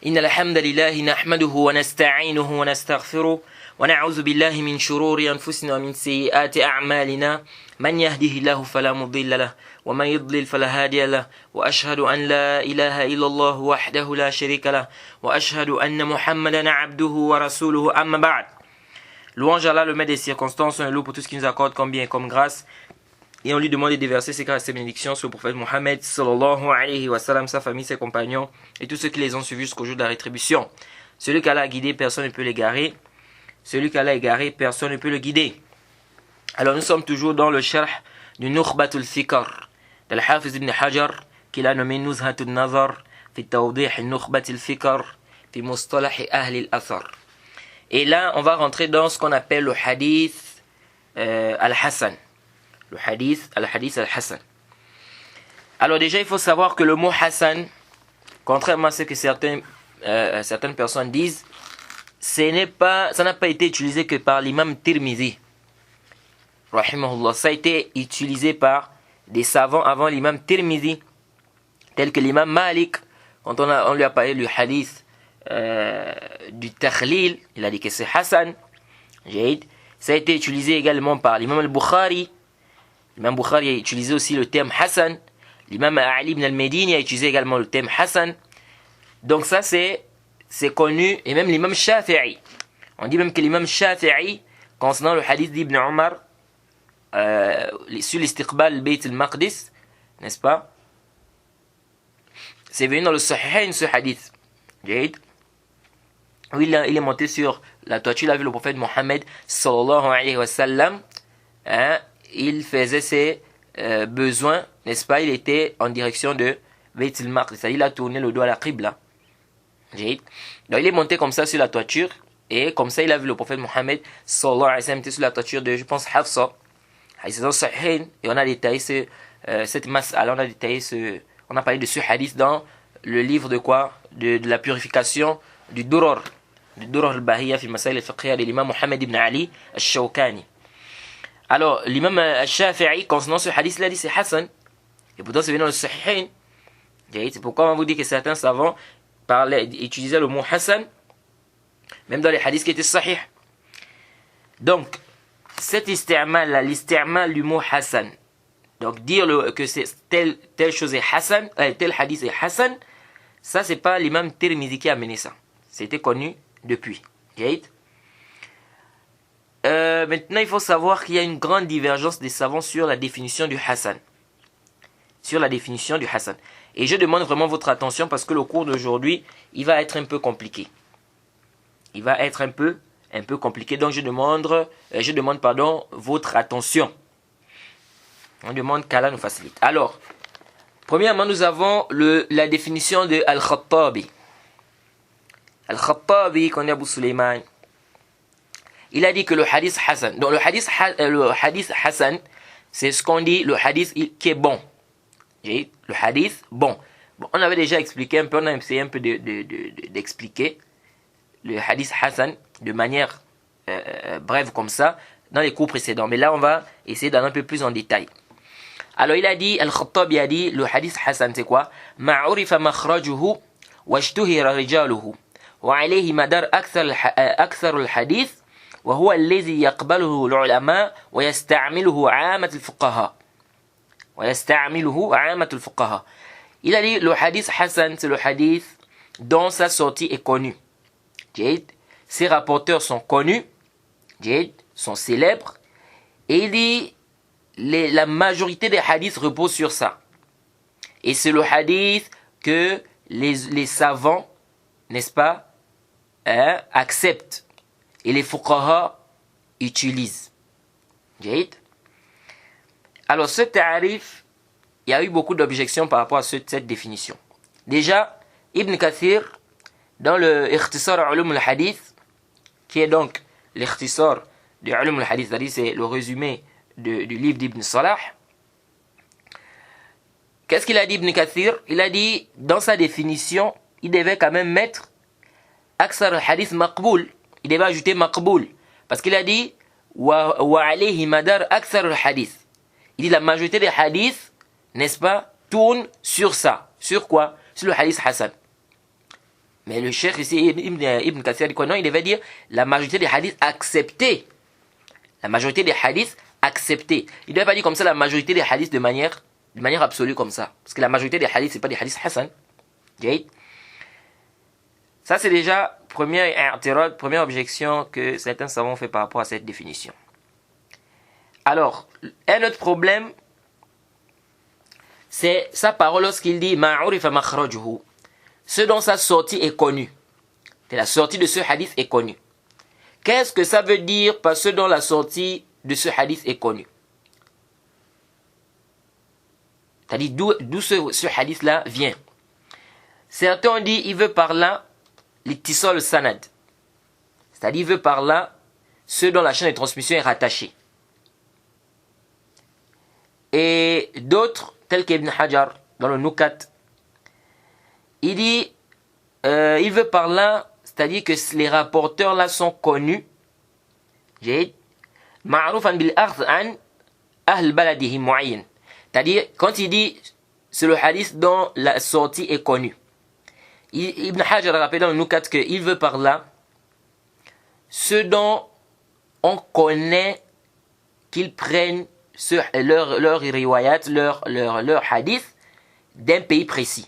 إن الحمد لله نحمده ونستعينه ونستغفره ونعوذ بالله من شرور أنفسنا ومن سيئات أعمالنا من يهده الله فلا مضل له ومن يضلل فلا هادي له وأشهد أن لا إله إلا الله وحده لا شريك له وأشهد أن محمدا عبده ورسوله أما بعد. Louange à Allah, le maître des circonstances, on est loup pour tout ce qu'il nous accorde comme bien et comme grâce. Et on lui demande de déverser ses grâces et ses bénédictions sur le prophète Mohammed sallallahu alayhi wa sallam, sa famille, ses compagnons et tous ceux qui les ont suivis jusqu'au jour de la rétribution. Celui qu'Allah a guidé, personne ne peut l'égarer. Celui qu'Allah a égaré, personne ne peut le guider. Alors nous sommes toujours dans le sharh du Nukhbatul Fikr de l'Hafiz ibn Hajar, qu'il a nommé Nuzhatul Nazar fi Tawdih Nukhbatul Fikr fi Mustalah Ahli al-Athar. Et là, on va rentrer dans ce qu'on appelle le hadith al-Hassan. Le hadith al-Hassan. Alors déjà, il faut savoir que le mot Hassan, contrairement à ce que certaines personnes disent, ça n'a pas été utilisé que par l'imam Tirmidhi. Rahimahullah. Ça a été utilisé par des savants avant l'imam Tirmidhi, tels que l'imam Malik. Quand on lui a parlé du hadith du Takhlil, il a dit que c'est Hassan. Ça a été utilisé également par l'imam al-Bukhari. L'imam Bukhari a utilisé aussi le terme Hassan. L'imam Ali ibn al-Medini a utilisé également le terme Hassan. Donc ça c'est connu. Et même l'imam Shafi'i. On dit même que l'imam Shafi'i, concernant le hadith d'Ibn Omar, sur l'istiqbal al-Bayt al-Maqdis, n'est-ce pas? C'est venu dans le Sahihain ce hadith. Où il est monté sur la toiture, il a vu le prophète Mohammed sallallahu alayhi wa sallam. Il faisait ses besoins, n'est-ce pas? Il était en direction de Bayt al-Maqdis, c'est-à-dire il a tourné le dos à la Qibla. Donc il est monté comme ça sur la toiture, et comme ça il a vu le prophète Mohammed sallallahu alayhi wa sallam sur la toiture de, je pense, Hafsa. Et on a détaillé cette masse, alors on a parlé de ce hadith dans le livre de quoi? De la purification du Duror al-Bahiyya fi Masail al-Fiqhiyya de l'imam Mohammed ibn Ali al-Shawkani. Alors, l'imam al-Shafi'i, concernant ce hadith, il a dit c'est Hassan. Et pourtant, c'est venu dans le Sahihain. C'est pourquoi on vous dit que certains savants utilisaient le mot Hassan, même dans les hadiths qui étaient sahih. Donc, cet isti'mal, l'isti'mal du mot Hassan, donc dire que c'est telle chose est Hassan, tel hadith est Hassan, ça c'est pas l'imam Tirmidhi qui a amené ça. C'était connu depuis. Maintenant, il faut savoir qu'il y a une grande divergence des savants sur la définition du Hassan. Et je demande vraiment votre attention parce que le cours d'aujourd'hui, il va être un peu compliqué. Donc je demande votre attention. On demande qu'Allah nous facilite. Alors, premièrement, nous avons la définition de Al-Khattabi. Al-Khattabi, qu'on est Abu Sulaiman, il a dit que le hadith Hassan. Donc le hadith Hassan, c'est ce qu'on dit, le hadith qui est bon. Le hadith bon. On avait déjà expliqué un peu, on a essayé un peu d'expliquer le hadith Hassan de manière brève comme ça dans les cours précédents. Mais là, on va essayer d'aller un peu plus en détail. Alors il a dit, Al-Khattabi a dit, le hadith Hassan c'est quoi? Ma'urifa makhrajuhu washtuhira rijaluhu wa alayhi madar akthar al-hadith وهو الذي يقبله العلماء ويستعمله عامة الفقهاء. Il a dit le hadith Hassan, c'est le hadith dont sa sortie est connue. Ses rapporteurs sont connus, sont célèbres, et il dit la majorité des hadiths reposent sur ça. Et c'est le hadith que les savants, n'est-ce pas, acceptent. Et les fuqaha utilisent. Alors ce tarif, il y a eu beaucoup d'objections par rapport à cette définition. Déjà, Ibn Kathir, dans le Ikhtisar Ulum al-Hadith, qui est donc l'Ikhtisar de Ulum al-Hadith, c'est-à-dire c'est le résumé du livre d'Ibn Salah, qu'est-ce qu'il a dit Ibn Kathir? Il a dit, dans sa définition, il devait quand même mettre Aksar al-Hadith maqboul. Il devait ajouter maqboul. Parce qu'il a dit wa alayhi madar akthar al-hadith. Il dit la majorité des hadiths, n'est-ce pas, tournent sur ça. Sur quoi? Sur le hadith Hassan. Mais le cheikh ici, Ibn Kathir dit quoi? Non, il devait dire la majorité des hadiths acceptés. La majorité des hadiths acceptés. Il ne devait pas dire comme ça la majorité des hadiths de manière absolue comme ça. Parce que la majorité des hadiths, ce n'est pas des hadiths Hassan. Ça, c'est déjà première objection que certains savants ont fait par rapport à cette définition. Alors, un autre problème, c'est sa parole lorsqu'il dit ma'urifa makhrajuhu, ce dont sa sortie est connue. La sortie de ce hadith est connue. Qu'est-ce que ça veut dire par ce dont la sortie de ce hadith est connue? C'est-à-dire d'où ce hadith-là vient. Certains ont dit il veut par là l'ittisal sanad. C'est-à-dire il veut par là ce dont la chaîne de transmission est rattachée. Et d'autres, tels qu'Ibn Hajar, dans le Nukat, il dit, il veut par là, c'est-à-dire que les rapporteurs là sont connus, ma'roufan bil akhd an ahl baladihi mu'ayyan. C'est-à-dire, quand il dit, c'est le hadith dont la sortie est connue. Ibn Hajar rappelle dans le Nukat qu'il veut par là, ceux dont on connaît qu'ils prennent leur riwayat, leur hadith d'un pays précis.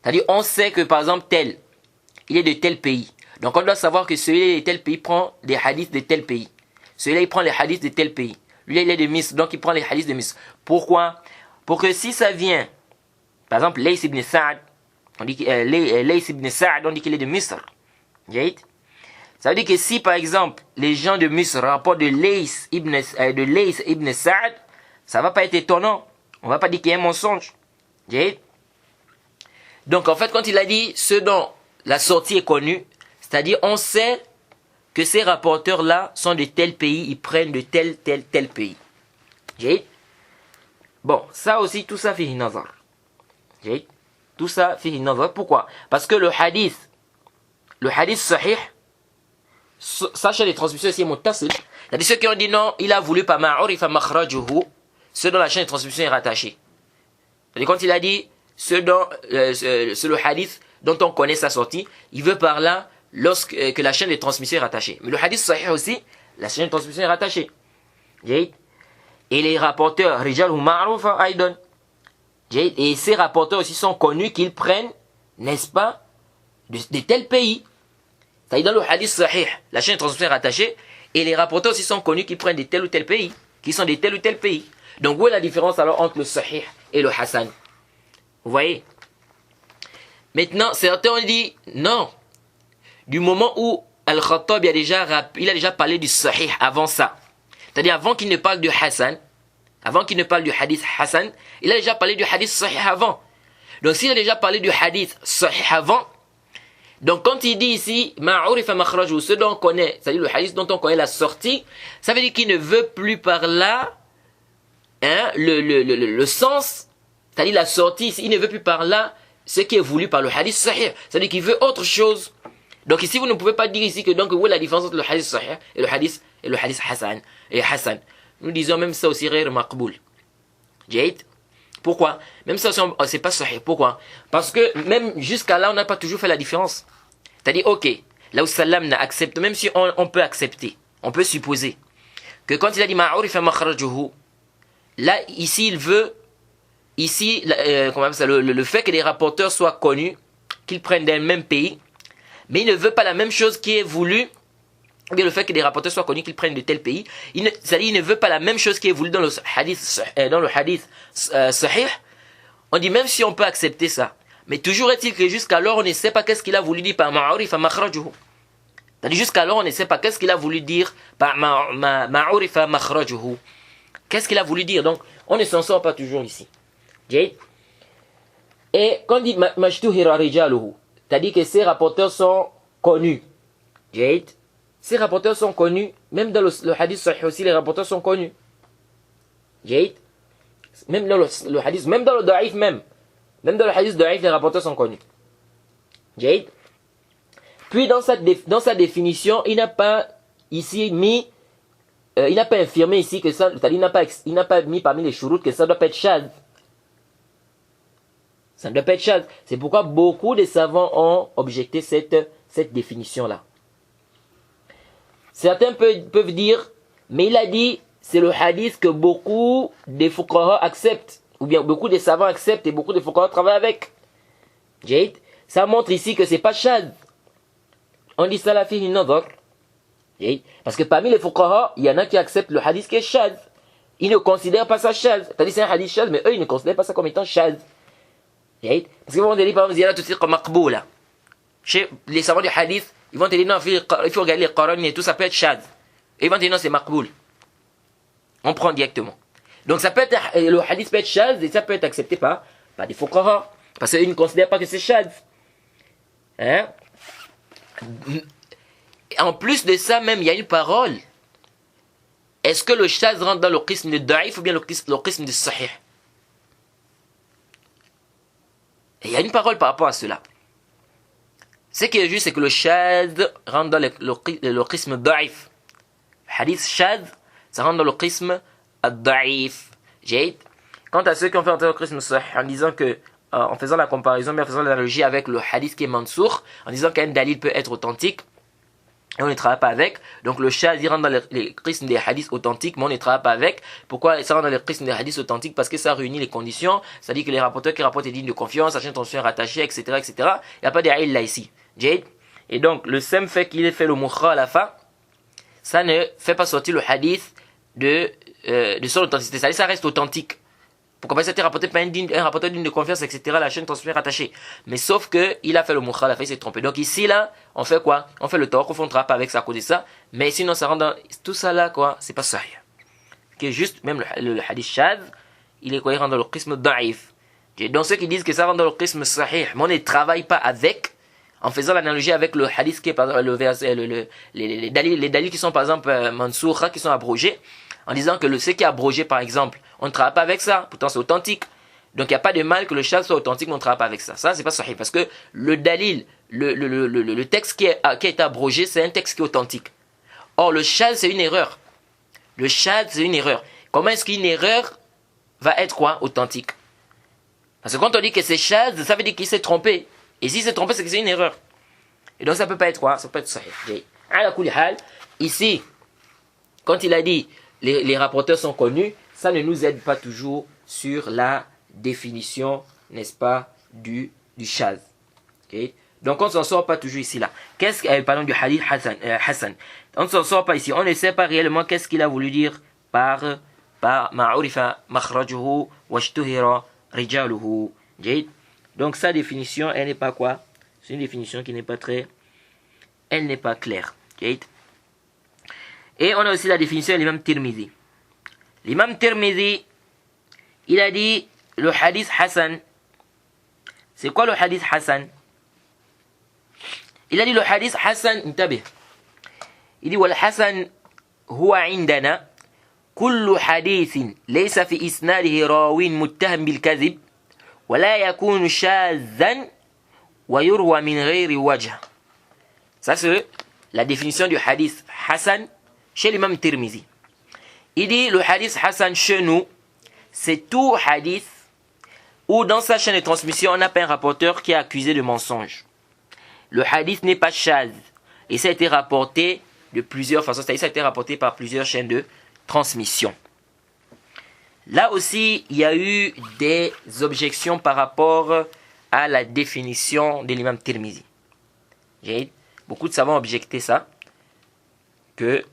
C'est-à-dire, on sait que par exemple, tel, il est de tel pays. Donc, on doit savoir que celui-là de tel pays prend des hadiths de tel pays. Celui-là, il prend les hadiths de tel pays. Lui, il est de Misr, donc il prend les hadiths de Misr. Pourquoi? Pour que si ça vient, par exemple, Lays ibn Sa'd, on dit qu'il est de Misr. Ça veut dire que si, par exemple, les gens de Misr rapportent de Lays ibn Sa'd, ça ne va pas être étonnant. On ne va pas dire qu'il y a un mensonge. Donc, en fait, quand il a dit ce dont la sortie est connue, c'est-à-dire on sait que ces rapporteurs-là sont de tel pays, ils prennent de tel pays. Bon, ça aussi, tout ça fait une nazar. Tout ça fait une nazar. Pourquoi? Parce que le hadith sahih, sachez les transmissions ici, muttasil. C'est-à-dire ceux qui ont dit non, il a voulu pas ma'urifa makhrajuhu, ceux dont la chaîne de transmission est rattachée. C'est-à-dire quand il a dit c'est le hadith dont on connaît sa sortie, il veut par là que la chaîne de transmission est rattachée. Mais le hadith sahih aussi, la chaîne de transmission est rattachée. Et les rapporteurs, rijal ou ma'rufa aidon. Et ces rapporteurs aussi sont connus qu'ils prennent, n'est-ce pas, de tel pays. C'est-à-dire dans le hadith sahih, la chaîne de transmission est rattachée, et les rapporteurs aussi sont connus qu'ils prennent de tel ou tel pays, qui sont de tel ou tel pays. Donc où est la différence alors entre le sahih et le hasan? Vous voyez? Maintenant, certains ont dit, non, du moment où Al-Khattab il a déjà parlé du sahih avant ça, c'est-à-dire avant qu'il ne parle du hasan, avant qu'il ne parle du hadith hasan, il a déjà parlé du hadith sahih avant. Donc s'il a déjà parlé du hadith sahih avant, donc quand il dit ici ma'urifa makhraju, ce dont on connaît, c'est-à-dire le hadith dont on connaît la sortie, ça veut dire qu'il ne veut plus par là le sens, c'est-à-dire la sortie ici, il ne veut plus par là ce qui est voulu par le hadith sahih, c'est-à-dire qu'il veut autre chose. Donc ici vous ne pouvez pas dire ici que donc où est la différence entre le hadith sahih et le hadith hasan. Nous disons même ça aussi ghayr maqboul. Pourquoi? Même ça aussi c'est pas sahih. Pourquoi? Parce que même jusqu'à là on n'a pas toujours fait la différence. C'est-à-dire ok, là où Salam n'a accepté, même si on peut accepter, on peut supposer que quand il a dit ma'urifa makhrajuhu, là ici il veut comment on appelle ça, le fait que les rapporteurs soient connus, qu'ils prennent d'un même pays, mais il ne veut pas la même chose qui est voulu, bien le fait que les rapporteurs soient connus, qu'ils prennent de tel pays, c'est-à-dire il ne veut pas la même chose qui est voulu dans le hadith sahih. On dit même si on peut accepter ça, mais toujours est-il que jusqu'alors on ne sait pas qu'est-ce qu'il a voulu dire par ma'urifa makhrajuhu. C'est-à-dire jusqu'alors on ne sait pas qu'est-ce qu'il a voulu dire par ma'urifa makhrajuhu. Qu'est-ce qu'il a voulu dire? Donc on ne s'en sort pas toujours ici. Et quand on dit majtuhira rijaluhu, c'est-à-dire que ces rapporteurs sont connus. Ces rapporteurs sont connus, même dans le hadith sahih aussi, les rapporteurs sont connus. Même dans le hadith, même dans le da'if même dans le hadith da'if, les rapporteurs sont connus. Puis dans sa définition, il n'a pas ici mis, il n'a pas affirmé ici que ça, c'est-à-dire il n'a pas mis parmi les shurut que ça doit pas être shadh. Ça ne doit pas être shadh. C'est pourquoi beaucoup de savants ont objecté cette définition-là. Certains peuvent dire, mais il a dit, c'est le hadith que beaucoup des fuqaha acceptent, ou bien beaucoup des savants acceptent et beaucoup des fuqaha travaillent avec. Jade, ça montre ici que c'est pas shadh. On dit ça la fihi nadhar. Parce que parmi les fuqaha, il y en a qui acceptent le hadith qui est shadh. Ils ne considèrent pas ça shadh. C'est-à-dire c'est un hadith shadh, mais eux ils ne considèrent pas ça comme étant shadh. Parce qu'ils vont te dire par exemple, il y a tout de suite comme maqboula. Chez les savants du hadith, ils vont te dire non, il faut regarder les Qur'an et tout, ça peut être shadh. Et ils vont te dire non, c'est maqboul. On prend directement. Donc ça peut être, le hadith peut être shadh et ça peut être accepté par des fuqaha. Parce qu'ils ne considèrent pas que c'est shadh. Hein? En plus de ça, même, il y a une parole. Est-ce que le shadh rentre dans le qism de da'if ou bien le qism de sahih? Et il y a une parole par rapport à cela. Ce qui est juste, c'est que le shadh rentre dans le qism da'if. Le hadith shadh, ça rentre dans le qism da'if. Quant à ceux qui ont fait entrer le qism sahih en disant que, en faisant la comparaison, mais en faisant l'analogie avec le hadith qui est mansour, en disant qu'un dalil peut être authentique, et on ne travaille pas avec. Donc le shadh, il rentre dans les qism des hadiths authentiques, mais on ne travaille pas avec. Pourquoi ça rentre dans les qism des hadiths authentiques? Parce que ça réunit les conditions, c'est-à-dire que les rapporteurs qui rapportent est digne de confiance, la chaîne de transmission est rattachée, etc., etc. Il n'y a pas d'il là ici. Et donc le seul fait qu'il ait fait le mukhra à la fin, ça ne fait pas sortir le hadith de son authenticité. C'est-à-dire ça reste authentique. Pourquoi pas ça a été rapporté par un rapporteur digne de confiance, etc. La chaîne de transmission est rattachée. Mais sauf que il a fait le mukhra, il s'est trompé. Donc ici là, on fait quoi? On fait le tort, on ne pas avec ça à cause de ça. Mais sinon ça rentre dans tout ça là quoi, c'est pas sahih. Que juste même le hadith shadh, il est quoi? Il rentre dans le qism da'if. Donc ceux qui disent que ça rentre dans le qism sahih, mais on ne travaille pas avec, en faisant l'analogie avec le hadith qui est par exemple le verset, les dalils qui sont par exemple mansoura, qui sont abrogés, en disant que ce qui est abrogé par exemple, on ne travaille pas avec ça, pourtant c'est authentique. Donc il n'y a pas de mal que le shadh soit authentique, mais on ne travaille pas avec ça. Ça c'est pas sahih, parce que le dalil, le texte qui a été abrogé, c'est un texte qui est authentique. Or le shadh c'est une erreur. Le shadh c'est une erreur. Comment est-ce qu'une erreur va être quoi? Authentique. Parce que quand on dit que c'est shadh, ça veut dire qu'il s'est trompé. Et s'il s'est trompé, c'est que c'est une erreur. Et donc ça peut pas être quoi? Ça peut être sahih. Ala kulli hal, ici, quand il a dit les rapporteurs sont connus, ça ne nous aide pas toujours sur la définition, n'est-ce pas, du shadh. Okay? Donc on ne s'en sort pas toujours ici là. Parlons du hadith Hassan. On ne s'en sort pas ici. On ne sait pas réellement qu'est-ce qu'il a voulu dire par ma'urifa makhrajuhu washtuhira rijaluhu. Donc sa définition, elle n'est pas quoi? C'est une définition qui n'est pas très... Elle n'est pas claire. Et on a aussi la définition de l'imam Tirmidhi. L'imam Tirmidhi, il a dit le hadith Hassan. C'est quoi le hadith Hassan? Il a dit le hadith Hassan, intabih. Il dit wal Hassan huwa indana kullu hadithin laysa fi isnadihi rawin muttaham bil kadhib wa la yakunu shadhan wa yurwa min ghayri wajh. Ça c'est la définition du hadith Hassan chez l'imam Tirmidhi. Il dit le hadith Hassan chez nous, c'est tout hadith où dans sa chaîne de transmission on n'a pas un rapporteur qui est accusé de mensonge. Le hadith n'est pas shadh et ça a été rapporté de plusieurs façons, c'est-à-dire ça a été rapporté par plusieurs chaînes de transmission. Là aussi, il y a eu des objections par rapport à la définition de l'imam Tirmidhi. Beaucoup de savants ont objecté ça, que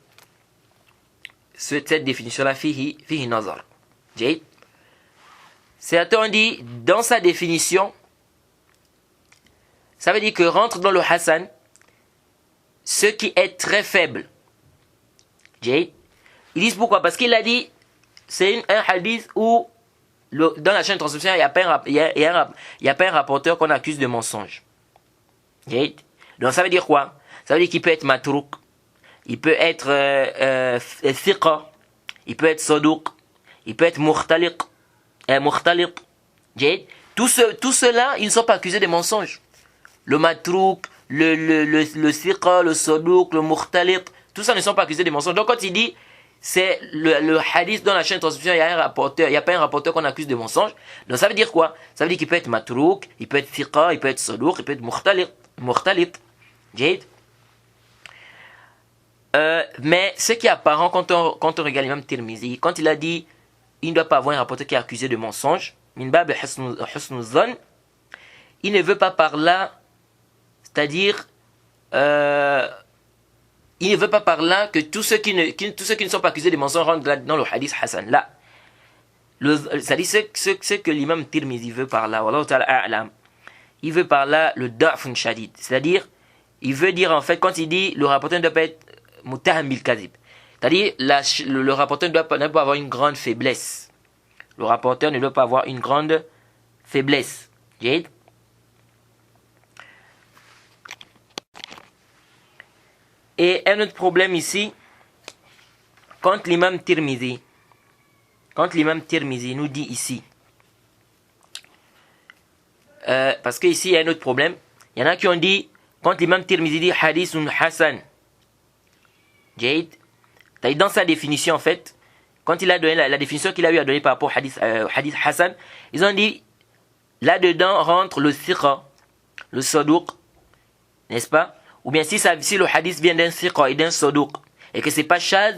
cette définition-là, fihi nazar. Certains ont dit, dans sa définition, ça veut dire que rentre dans le Hassan ce qui est très faible. Ils disent pourquoi? Parce qu'il a dit, c'est un hadith où, dans la chaîne de transmission, il n'y a pas un rapporteur qu'on accuse de mensonge. Donc ça veut dire quoi? Ça veut dire qu'il peut être matrouk, il peut être thiqa, il peut être sadouk, il peut être mukhtaliq. Tout cela, ils ne sont pas accusés de mensonge. Le matrouk, le thiqa, le sadouk, le mukhtaliq, tout ça ne sont pas accusés de mensonge. Donc quand il dit c'est le hadith dans la chaîne de transmission, il y a un rapporteur, il n'y a pas un rapporteur qu'on accuse de mensonge. Donc ça veut dire quoi? Ça veut dire qu'il peut être matrouk, il peut être thiqa, il peut être sadouk, il peut être mukhtalit. Jade. Mais ce qui est apparent quand on regarde l'imam Tirmizi, quand il a dit il ne doit pas avoir un rapporteur qui est accusé de mensonge, min bab husnu zan, il ne veut pas par là, c'est-à-dire il ne veut pas par là que tous ceux qui ne sont pas accusés de mensonge rentrent dans le hadith Hassan. Là, c'est-à-dire ce que l'imam Tirmizi veut par là, wallahu ta'ala a'lam, il veut par là le da'fun shadid, c'est-à-dire il veut dire en fait, quand il dit le rapporteur ne doit pas être mutaham bil kadhib, c'est-à-dire le rapporteur ne doit pas avoir une grande faiblesse. Le rapporteur ne doit pas avoir une grande faiblesse. Jade. Et un autre problème ici, quand l'imam Tirmizi nous dit ici, parce que ici il y a un autre problème, il y en a qui ont dit, quand l'imam Tirmizi dit hadithun hasan, Jade, dans sa définition en fait, quand il a donné la définition qu'il a eu à donner par rapport au hadith hasan, ils ont dit, là-dedans rentre le thiqa, le sadouk, n'est-ce pas? Ou bien si le hadith vient d'un thiqa et d'un sadouk, et que c'est pas shadh,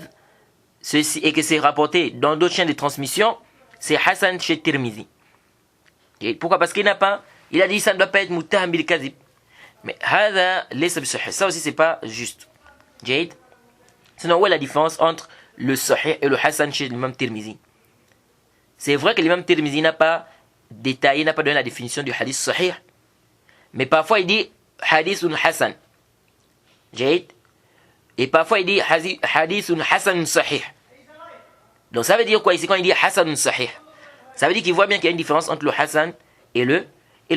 et que c'est rapporté dans d'autres chaînes de transmission, c'est hasan chez Tirmizi. Et pourquoi? Parce qu'il n'a pas, il a dit ça ne doit pas être muttaham bil kadhib. Mais ça aussi c'est pas juste. Jade. Sinon, où est la différence entre le sahih et le hasan chez l'imam Tirmizi? C'est vrai que l'imam Tirmizi n'a pas détaillé, n'a pas donné la définition du hadith sahih, mais parfois il dit hadithun hasan. Jade. Et parfois il dit hadithun hasan sahih. Donc ça veut dire quoi ici quand il dit hasan sahih? Ça veut dire qu'il voit bien qu'il y a une différence entre le hasan et le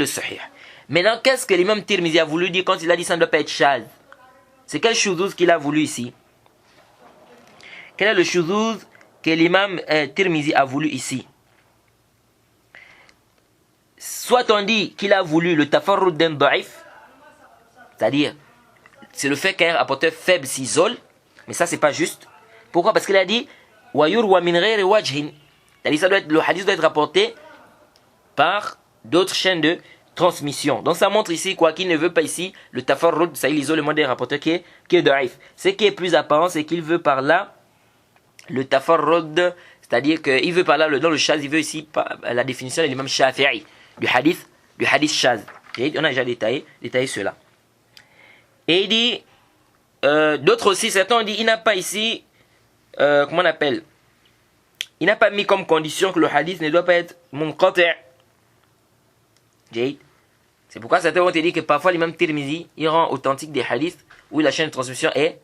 sahih. Maintenant, qu'est-ce que l'imam Tirmizi a voulu dire quand il a dit ça ne doit pas être shadh? C'est quel shuzuz qu'il a voulu ici? Quel est le shuzuz que l'imam Tirmizi a voulu ici? Soit on dit qu'il a voulu le tafarrud d'un da'if, c'est-à-dire c'est le fait qu'un rapporteur faible s'isole, mais ça c'est pas juste. Pourquoi? Parce qu'il a dit wa yurwa min ghayri wajhin, c'est-à-dire le hadith doit être rapporté par d'autres chaînes de transmission. Donc ça montre ici quoi, qu'il ne veut pas ici le tafarrud, c'est-à-dire l'isolement d'un rapporteur qui est da'if. Ce qui est plus apparent, c'est qu'il veut par là le tafarrud, c'est-à-dire qu'il veut par là dans le shaz, il veut ici la définition de l'imam Shafi'i du hadith shaz. On a déjà détaillé cela. Et il dit, d'autres aussi, certains ont dit, il n'a pas ici, comment on appelle, il n'a pas mis comme condition que le hadith ne doit pas être munqati'. C'est pourquoi certains ont dit que parfois l'imam Tirmizi, il rend authentique des hadiths où la chaîne de transmission est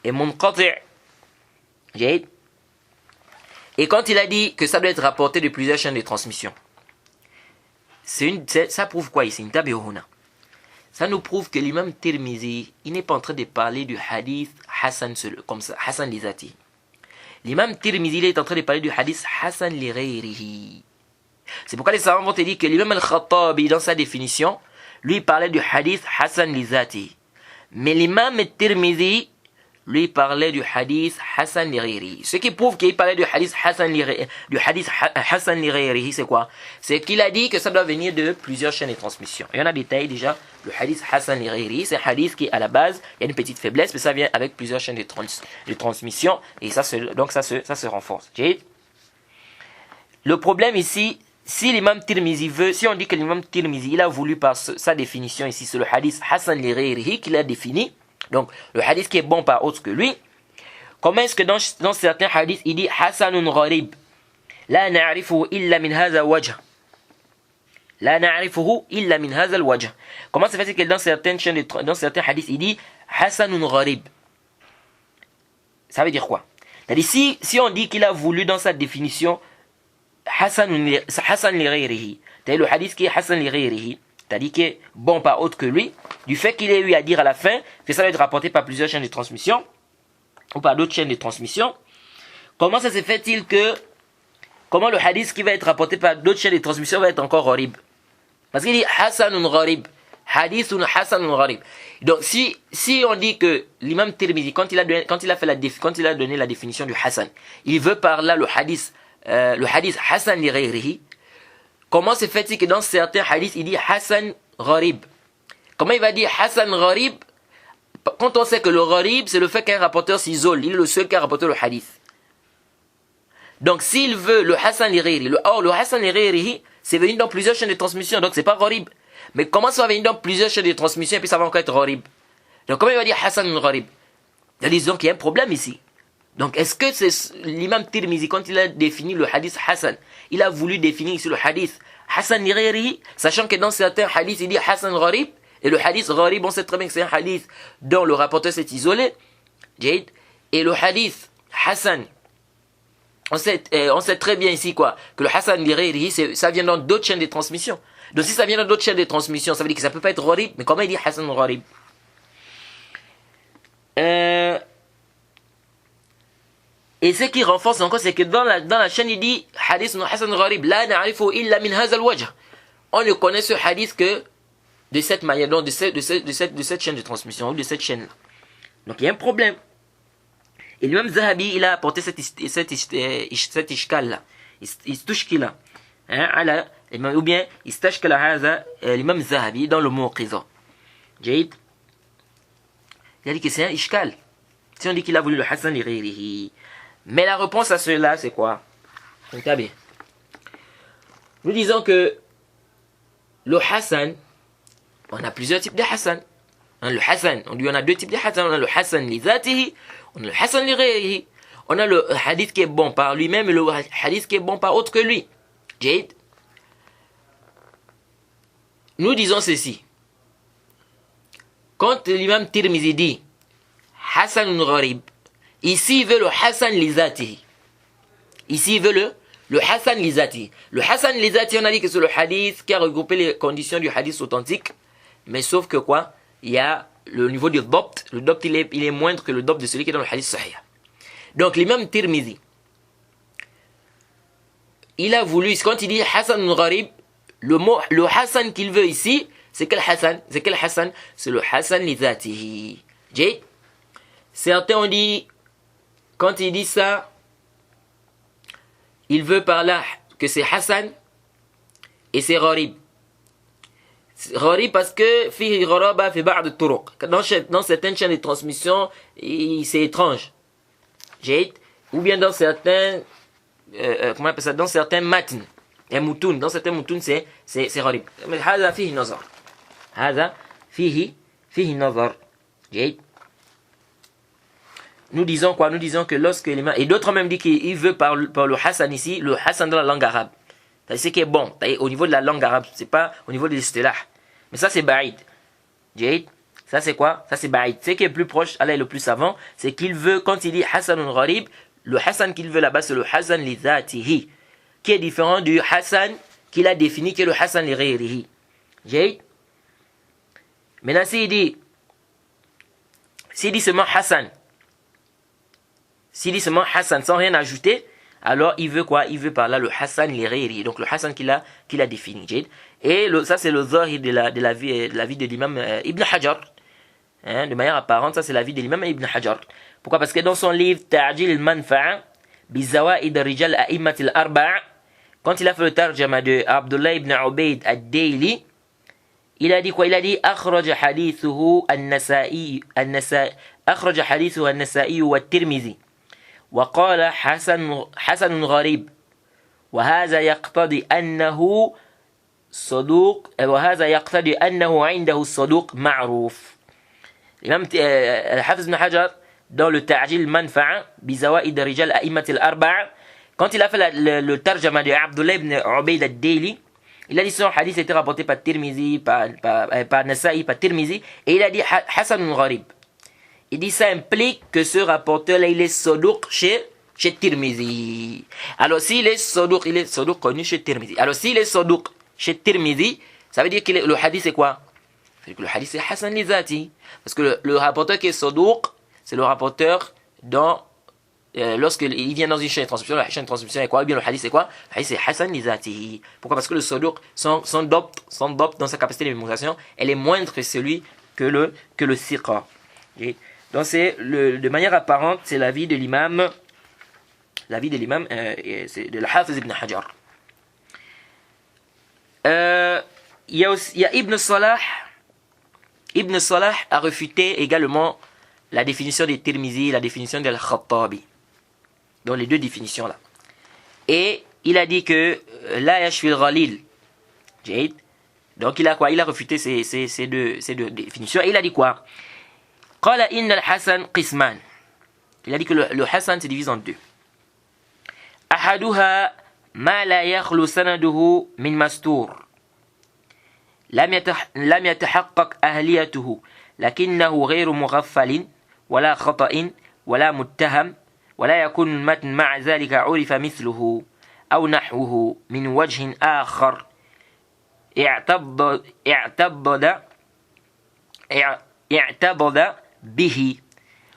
munqati'. Et quand il a dit que ça doit être rapporté de plusieurs chaînes de transmission, ça prouve quoi ici? Une tabi'una. Ça nous prouve que l'imam Tirmizi, il n'est pas en train de parler du hadith Hassan comme ça, Hassan li zati. L'imam Tirmizi, il est en train de parler du hadith Hassan li ghayrihi. C'est pourquoi les savants vont te dire que l'imam al-Khattabi, dans sa définition, lui parlait du hadith Hassan li zati. Mais l'imam Tirmizi, lui parlait du hadith Hassan li ghayrihi. Ce qui prouve qu'il parlait du hadith Hassan li ghayrihi, c'est quoi? C'est qu'il a dit que ça doit venir de plusieurs chaînes de transmission. Et on a détaillé déjà le hadith Hassan li ghayrihi. C'est un hadith qui, à la base, il y a une petite faiblesse, mais ça vient avec plusieurs chaînes de transmission. Et ça se renforce. Le problème ici, si l'imam Tirmizi veut, si on dit que l'imam Tirmizi, il a voulu par sa définition ici, c'est le hadith Hassan li ghayrihi qu'il a défini. Donc, le hadith qui est bon par autre que lui, comment est-ce que dans certains hadiths, il dit Hassanun gharib, la na'rifuhu illa min hadha wajh. La na'rifuhu illa min hadha wajh. Comment ça fait que dans certains hadiths, il dit Hassanun gharib? Ça veut dire quoi? C'est-à-dire, si on dit qu'il a voulu dans sa définition Hassan li ghayrihi, c'est-à-dire le hadith qui est Hassan li ghayrihi, c'est-à-dire qui est bon par autre que lui, du fait qu'il ait eu à dire à la fin que ça va être rapporté par plusieurs chaînes de transmission, ou par d'autres chaînes de transmission, comment ça se fait-il que, comment le hadith qui va être rapporté par d'autres chaînes de transmission va être encore horrible? Parce qu'il dit Hassanun gharib, hadithun hasanun gharib. Donc si on dit que l'imam Tirmidhi, quand il a donné la définition du hasan, il veut par là le hadith hasan li ghayrihi, comment se fait-il que dans certains hadiths il dit hasan gharib? Comment il va dire hasan gharib quand on sait que le gharib c'est le fait qu'un rapporteur s'isole, il est le seul qui a rapporté le hadith. Donc s'il veut le hasan li ghayrihi, le hasan li ghayrihi c'est venu dans plusieurs chaînes de transmission, donc c'est pas gharib. Mais comment ça va venir dans plusieurs chaînes de transmission et puis ça va encore être gharib? Donc comment il va dire hasan gharib? Il y a qu'il y a un problème ici. Donc est-ce que c'est l'imam Tirmizi, quand il a défini le hadith hasan, il a voulu définir ici le hadith hasan li ghayrihi, sachant que dans certains hadiths il dit hasan gharib, et le hadith gharib on sait très bien que c'est un hadith dont le rapporteur s'est isolé, et le hadith hasan, on sait très bien ici quoi, que le hasan li ghayrihi ça vient dans d'autres chaînes de transmission. Donc si ça vient dans d'autres chaînes de transmission, ça veut dire que ça peut pas être gharib, mais comment il dit hasan gharib? Et ce qui renforce encore, c'est que dans la chaîne il dit hadith hasan gharib, la na'rifu illa min hadha al-wajh. On ne connaît ce hadith que de cette manière, donc de cette chaîne de transmission, ou de cette chaîne là. Donc il y a un problème. Et l'imam Zahabi, il a apporté cette ishkal là, istushkila, hein, ou bien istashkala hadha l'imam Zahabi dans le Muqiza. Il a dit que c'est un ishkal. Si on dit qu'il a voulu le hasan li ghayrihi. Mais la réponse à cela, c'est quoi? Bien. Nous disons que le hasan, on a plusieurs types de hasan. Le hasan, on a deux types de hasan. On a le hasan li zatihi, on a le hasan li ghayrihi. On a le hadith qui est bon par lui-même et le hadith qui est bon par autre que lui. Nous disons ceci. Quand l'imam Tirmizi dit hasanun gharib, ici il veut le hasan li zatihi. Ici il veut le hasan li zatihi. Le hasan li zatihi, on a dit que c'est le hadith qui a regroupé les conditions du hadith authentique. Mais sauf que quoi? Il y a le niveau du dopt. Le dopt il est moindre que le dopt de celui qui est dans le hadith sahih. Donc l'imam Tirmizi, il a voulu, quand il dit hasanun gharib, le hasan qu'il veut ici, c'est quel hasan? C'est le hasan li zatihi. Certains ont dit, quand il dit ça, il veut par là que c'est hasan et c'est gharib. Gharib parce que fihi gharaba fi ba'd turuq. Dans certaines chaînes de transmission, c'est étrange. Ou bien dans certains comment on appelle ça, dans certains matn et moutoun, dans certains moutoun c'est gharib. Mais hadha fihi nazar. Hadha fihi nazar. Nous disons quoi? Nous disons que lorsque l'imam, et d'autres même dit qu'il veut par le hasan ici, le hasan dans la langue arabe. C'est ce qui est bon, au niveau de la langue arabe, c'est pas au niveau de l'istilah. Mais ça c'est ba'id. Ça c'est quoi? Ça c'est ba'id. Ce qui est plus proche, Allah est le plus savant, c'est qu'il veut, quand il dit hasanun gharib, le hasan qu'il veut là-bas c'est le hasan li zatihi, qui est différent du hasan qu'il a défini, qui est le hasan li ghayrihi. Maintenant s'il dit seulement hasan, sans rien ajouter, alors il veut quoi? Il veut par là le hasan li ghayrihi, donc le hasan qu'il a défini. Et ça c'est le zahir de la vie de l'imam Ibn Hajar. De manière apparente, ça c'est la vie de l'imam Ibn Hajar. Pourquoi? Parce que dans son livre Ta'jil al-Manfa'a bi Zawaid al-Rijal A'immat al-Arba'a, quand il a fait le tarjama de Abdullah ibn Ubayd ad-Dayli, il a dit quoi? Il a dit akhraj hadithuhu an-Nasa'i wa at-Tirmidhi wa qala hasan gharib wa hadha yaqtadi annahu صدوق وهذا يقتضي أنه عنده الصدوق معروف. الإمام الحافظ بن حجر dans le Ta'jil Manfa'a bizawaid rijal a'immat al-arba'a, quand il a fait le tarjama de Abdullah ibn Ubayd ad-Dayli, il a dit son hadith était rapporté par Tirmizi, par Nasa'i, par Tirmizi, et il a dit hasanun gharib. Il dit ça implique que ce rapporteur là il est saduq chez Tirmizi. Alors s'il est saduq, il est saduq connu chez Tirmizi. Alors s'il est saduq chez Tirmizi, ça veut dire que le hadith c'est quoi? Ça veut dire que le hadith c'est hasan li zati, parce que le rapporteur qui est saduq, c'est le rapporteur dont lorsqu'il vient dans une chaîne de transmission, la chaîne de transmission est quoi? Ou bien le hadith c'est quoi? Le hadith c'est Hassan li zatihi. Pourquoi? Parce que le saduq, son dopt dans sa capacité de mémorisation, elle est moindre que celui que le siqa. Donc c'est de manière apparente, c'est l'avis de l'imam, c'est de l'Hafiz ibn Hajar. Il y a Ibn Salah. Ibn Salah a refuté également la définition de Tirmizi, la définition de Al-Khattabi. Donc les deux définitions là. Et il a dit que la yashfil ghalil. Donc il a quoi? Il a refuté ces deux définitions. Et il a dit quoi? Qala inna al-Hasan qisman. Il a dit que le Hasan se divise en deux. Ahaduha ma la yakhlu sanaduhu min mastur. لم يتحقق أهليته لكنه غير مغفل ولا خطأ ولا متهم ولا يكون المتن مع ذلك عرف مثله أو نحوه من وجه آخر اعتبض به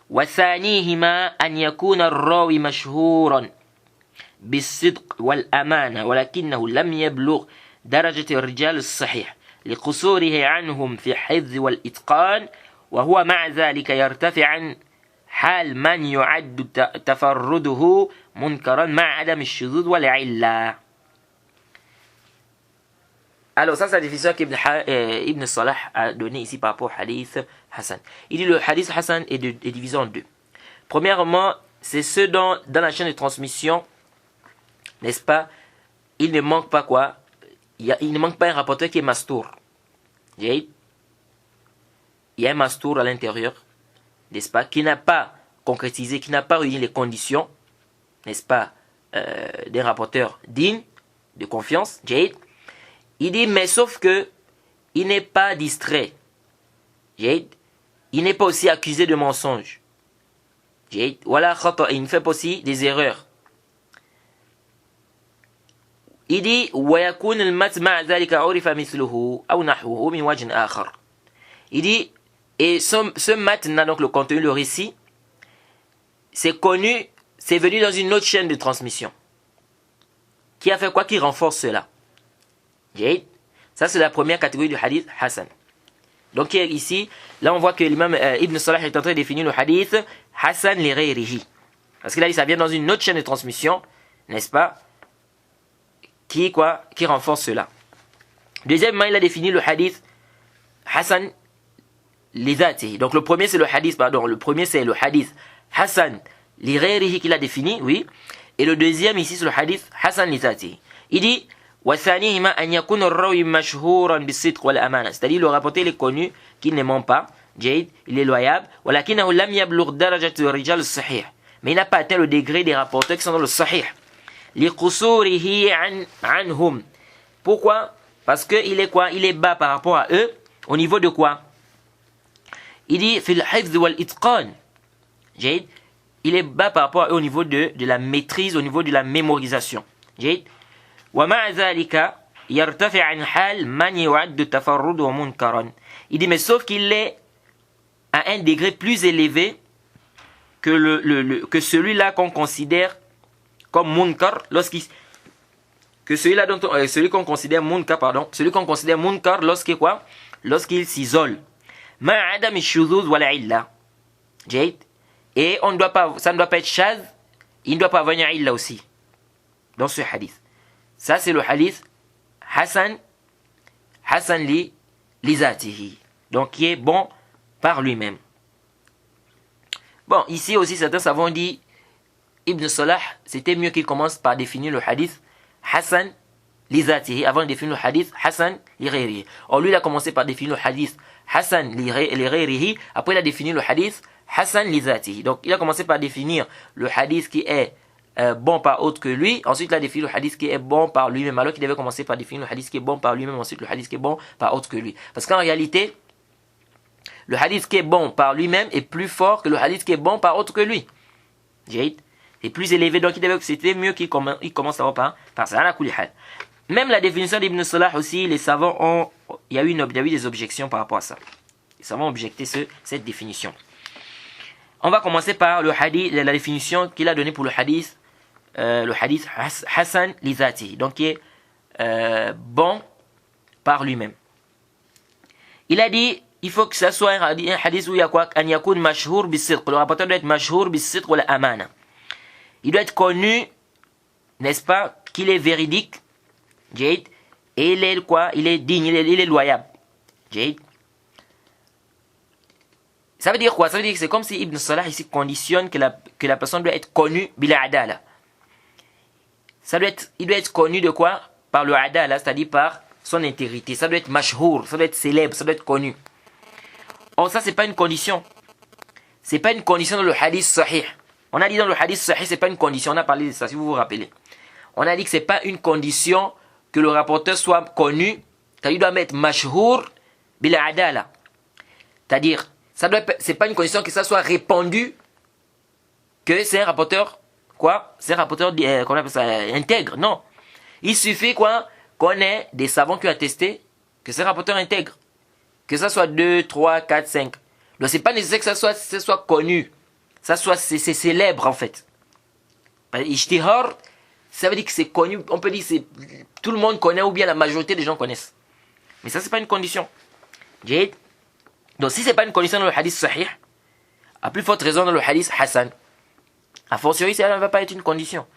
وثانيهما أن يكون الراوي مشهورا بالصدق والأمانة ولكنه لم يبلغ درجة الرجال الصحيح لقصوره عنهم في الحفظ والإتقان وهو مع ذلك يرتفع عن حال من يعد تفرده منكرا مع عدم الشذوذ والعلة. Alors ça c'est la définition qu'Ibn Salah a donnée ici par rapport au hadith Hassan. Il dit le hadith Hassan est divisé en deux. Premièrement, c'est ceux dans la chaîne de transmission, n'est-ce pas, il ne manque pas quoi? Il ne manque pas un rapporteur qui est mastour. Il y a un mastour à l'intérieur, n'est-ce pas, qui n'a pas concrétisé, qui n'a pas réuni les conditions, n'est-ce pas, d'un rapporteur digne, de confiance. Il dit, mais sauf que il n'est pas distrait. Il n'est pas aussi accusé de mensonge. Voilà, il ne fait pas aussi des erreurs. Il dit il dit et ce matna, donc le contenu, le récit, c'est connu, c'est venu dans une autre chaîne de transmission qui a fait quoi? Qui renforce cela. Ça c'est la première catégorie du hadith Hassan. Donc ici, là on voit que l'imam Ibn Salah est en train de définir le hadith Hassan li ghayrihi, parce qu'il a dit ça vient dans une autre chaîne de transmission, n'est-ce pas, qui renforce cela. Deuxièmement, il a défini le hadith Hassan li dhatihi. Donc le premier c'est le hadith Hassan li ghayrihi qu'il a défini, oui. Et le deuxième ici c'est le hadith Hassan li dhatihi. Il dit وَثَانِهِمَا أَنْ يَكُونَ الرَّوِي مَشْهُورًا بِالصِّدْقِ وَالْأَمَانَةِ. C'est-à-dire le rapporteur il est connu, qu'il ne ment pas, il est loyal, وَلَكِنَّهُ لَمْ يَبْلُغْ دَرَجَةَ الرِّجَالِ الصَّحِيحِ. Mais il n'a pas atteint le degré des rapporteurs qui sont dans le sahih. لِقُصُورِهِ عَنْهُمْ. Pourquoi? Parce qu'il est quoi? Il est bas par rapport à eux, au niveau de quoi? Il dit فِي الْحِفْظِ وَالْإِتْقَانِ. Il est bas par rapport à eux au niveau de la maîtrise, au niveau de la mémorisation. ومع ذلك يرتفع عن حال من يعد تفرده منكرا. Il dit mais sauf qu'il est à un degré plus élevé que celui-là qu'on considère comme munkar celui qu'on considère munkar lorsqu'il s'isole. مع عدم الشذوذ والعلة. Et ça ne doit pas être shadh, il ne doit pas venir illa aussi dans ce hadith. Ça, c'est le hadith Hassan li zatihi. Donc, qui est bon par lui-même. Bon, ici aussi, certains savants disent Ibn Salah, c'était mieux qu'il commence par définir le hadith Hassan li zatihi avant de définir le hadith Hassan li ghayrihi. Or, lui, il a commencé par définir le hadith Hassan li ghayrihi. Après, il a défini le hadith Hassan li zatihi. Donc, il a commencé par définir le hadith qui est bon par autre que lui, ensuite il a défini le hadith qui est bon par lui-même, alors qu'il devait commencer par définir le hadith qui est bon par lui-même, ensuite le hadith qui est bon par autre que lui. Parce qu'en réalité, le hadith qui est bon par lui-même est plus fort que le hadith qui est bon par autre que lui. C'est plus élevé, donc c'était mieux qu'il commence d'abord par ça. Même la définition d'Ibn Salah aussi, les savants il y a eu des objections par rapport à ça. Les savants ont objecté cette définition. On va commencer par le hadith, la définition qu'il a donnée pour le hadith Hassan Lizati, donc qui est bon par lui-même. Il a dit, il faut que ça soit un hadith où il y a quoi? An yakun mashhur bis-sidq. Le rapporteur doit être mashhur bis-sidq wa al-amana. Il doit être connu, n'est-ce pas, qu'il est véridique, et il est quoi? Il est digne, il est loyal. Ça veut dire quoi? Ça veut dire que c'est comme si Ibn Salah ici conditionne que la personne doit être connue bila adala. Il doit être connu de quoi? Par le adala, c'est-à-dire par son intégrité. Ça doit être mashhour, ça doit être célèbre, ça doit être connu. Or ça, c'est pas une condition. C'est pas une condition dans le hadith sahih. On a dit dans le hadith sahih, c'est pas une condition. On a parlé de ça, si vous vous rappelez. On a dit que c'est pas une condition que le rapporteur soit connu. C'est-à-dire il doit mettre mashhour bila adala. C'est-à-dire, c'est pas une condition que ça soit répandu que c'est un rapporteur, quoi? C'est un rapporteur, qu'on appelle ça, intègre. Non. Il suffit, quoi, qu'on ait des savants qui ont attesté que c'est un rapporteur intègre. Que ça soit 2, 3, 4, 5. Donc c'est pas nécessaire que ça soit connu. C'est célèbre, en fait. Ijtihar, ça veut dire que c'est connu. On peut dire que tout le monde connaît ou bien la majorité des gens connaissent. Mais ça, c'est pas une condition. Jade. Donc si c'est pas une condition dans le hadith sahih, à plus forte raison dans le hadith Hassan, a fortiori, ça ne va pas être une condition.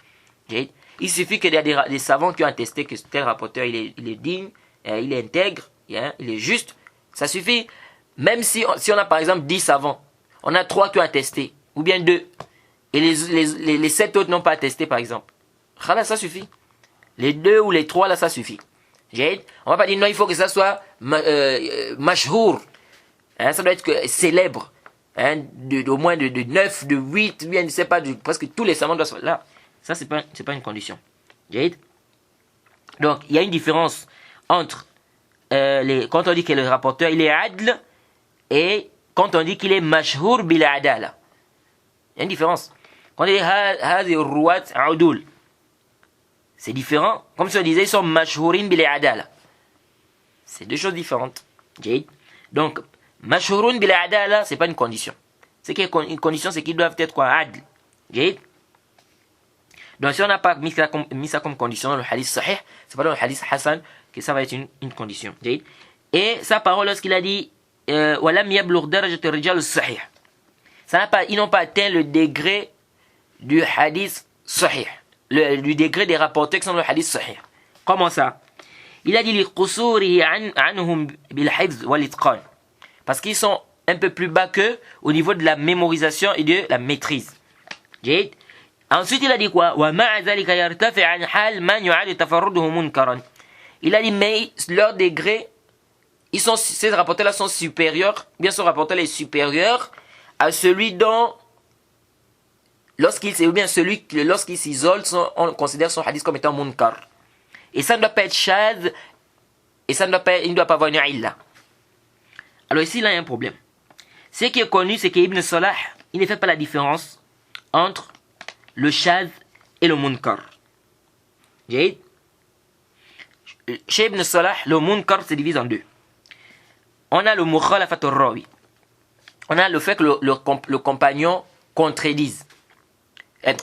Il suffit qu'il y ait des savants qui ont attesté que tel rapporteur il est digne, il est intègre, il est juste. Ça suffit. Même si on a par exemple 10 savants, on a 3 qui ont attesté, ou bien 2, et les 7 autres n'ont pas attesté par exemple. Khalas, ça suffit. Les 2 ou les 3 là, ça suffit. On va pas dire non, il faut que ça soit mashhour. Ça doit être célèbre. Au moins de 9, de 8, bien, je ne sais pas, parce que tous les savants doivent être là. Ça, c'est pas une condition. Donc, il y a une différence entre quand on dit que le rapporteur, il est adl, et quand on dit qu'il est mashhour bil adala. Il y a une différence. Quand on dit hadi ruwat audul, c'est différent. Comme si on disait, ils sont mashhourin bil adala. C'est deux choses différentes. Donc, mashhurun bil adala, c'est pas une condition. C'est qu'une condition, c'est qu'ils doivent être quoi? Adl. Donc si on n'a pas mis ça comme condition dans le hadith sahih, c'est pas dans le hadith Hassan que ça va être une condition. Et sa parole lorsqu'il a dit walam yablugh darajat ar-rijal as-sahih. Ils n'ont pas atteint le degré du hadith sahih, du degré des rapporteurs qui sont dans le hadith sahih. Comment ça? Il a dit li qusurihi anhum bil hifz wal itqan. Parce qu'ils sont un peu plus bas qu'eux au niveau de la mémorisation et de la maîtrise. Ensuite, il a dit quoi? Il a dit, mais leur degré, ces rapporteurs-là sont supérieurs, bien son rapporteur est supérieur à celui dont, lorsqu'il s'isole, on considère son hadith comme étant munkar. Et ça ne doit pas être shadh, et il ne doit pas avoir une illa. Alors ici, là, il y a un problème. Ce qui est connu, c'est qu'Ibn Salah, il ne fait pas la différence entre le shadh et le munkar. Chez Ibn Salah, le munkar se divise en deux. On a le mukhalafat al-rawi. On a le fait que le compagnon contredise.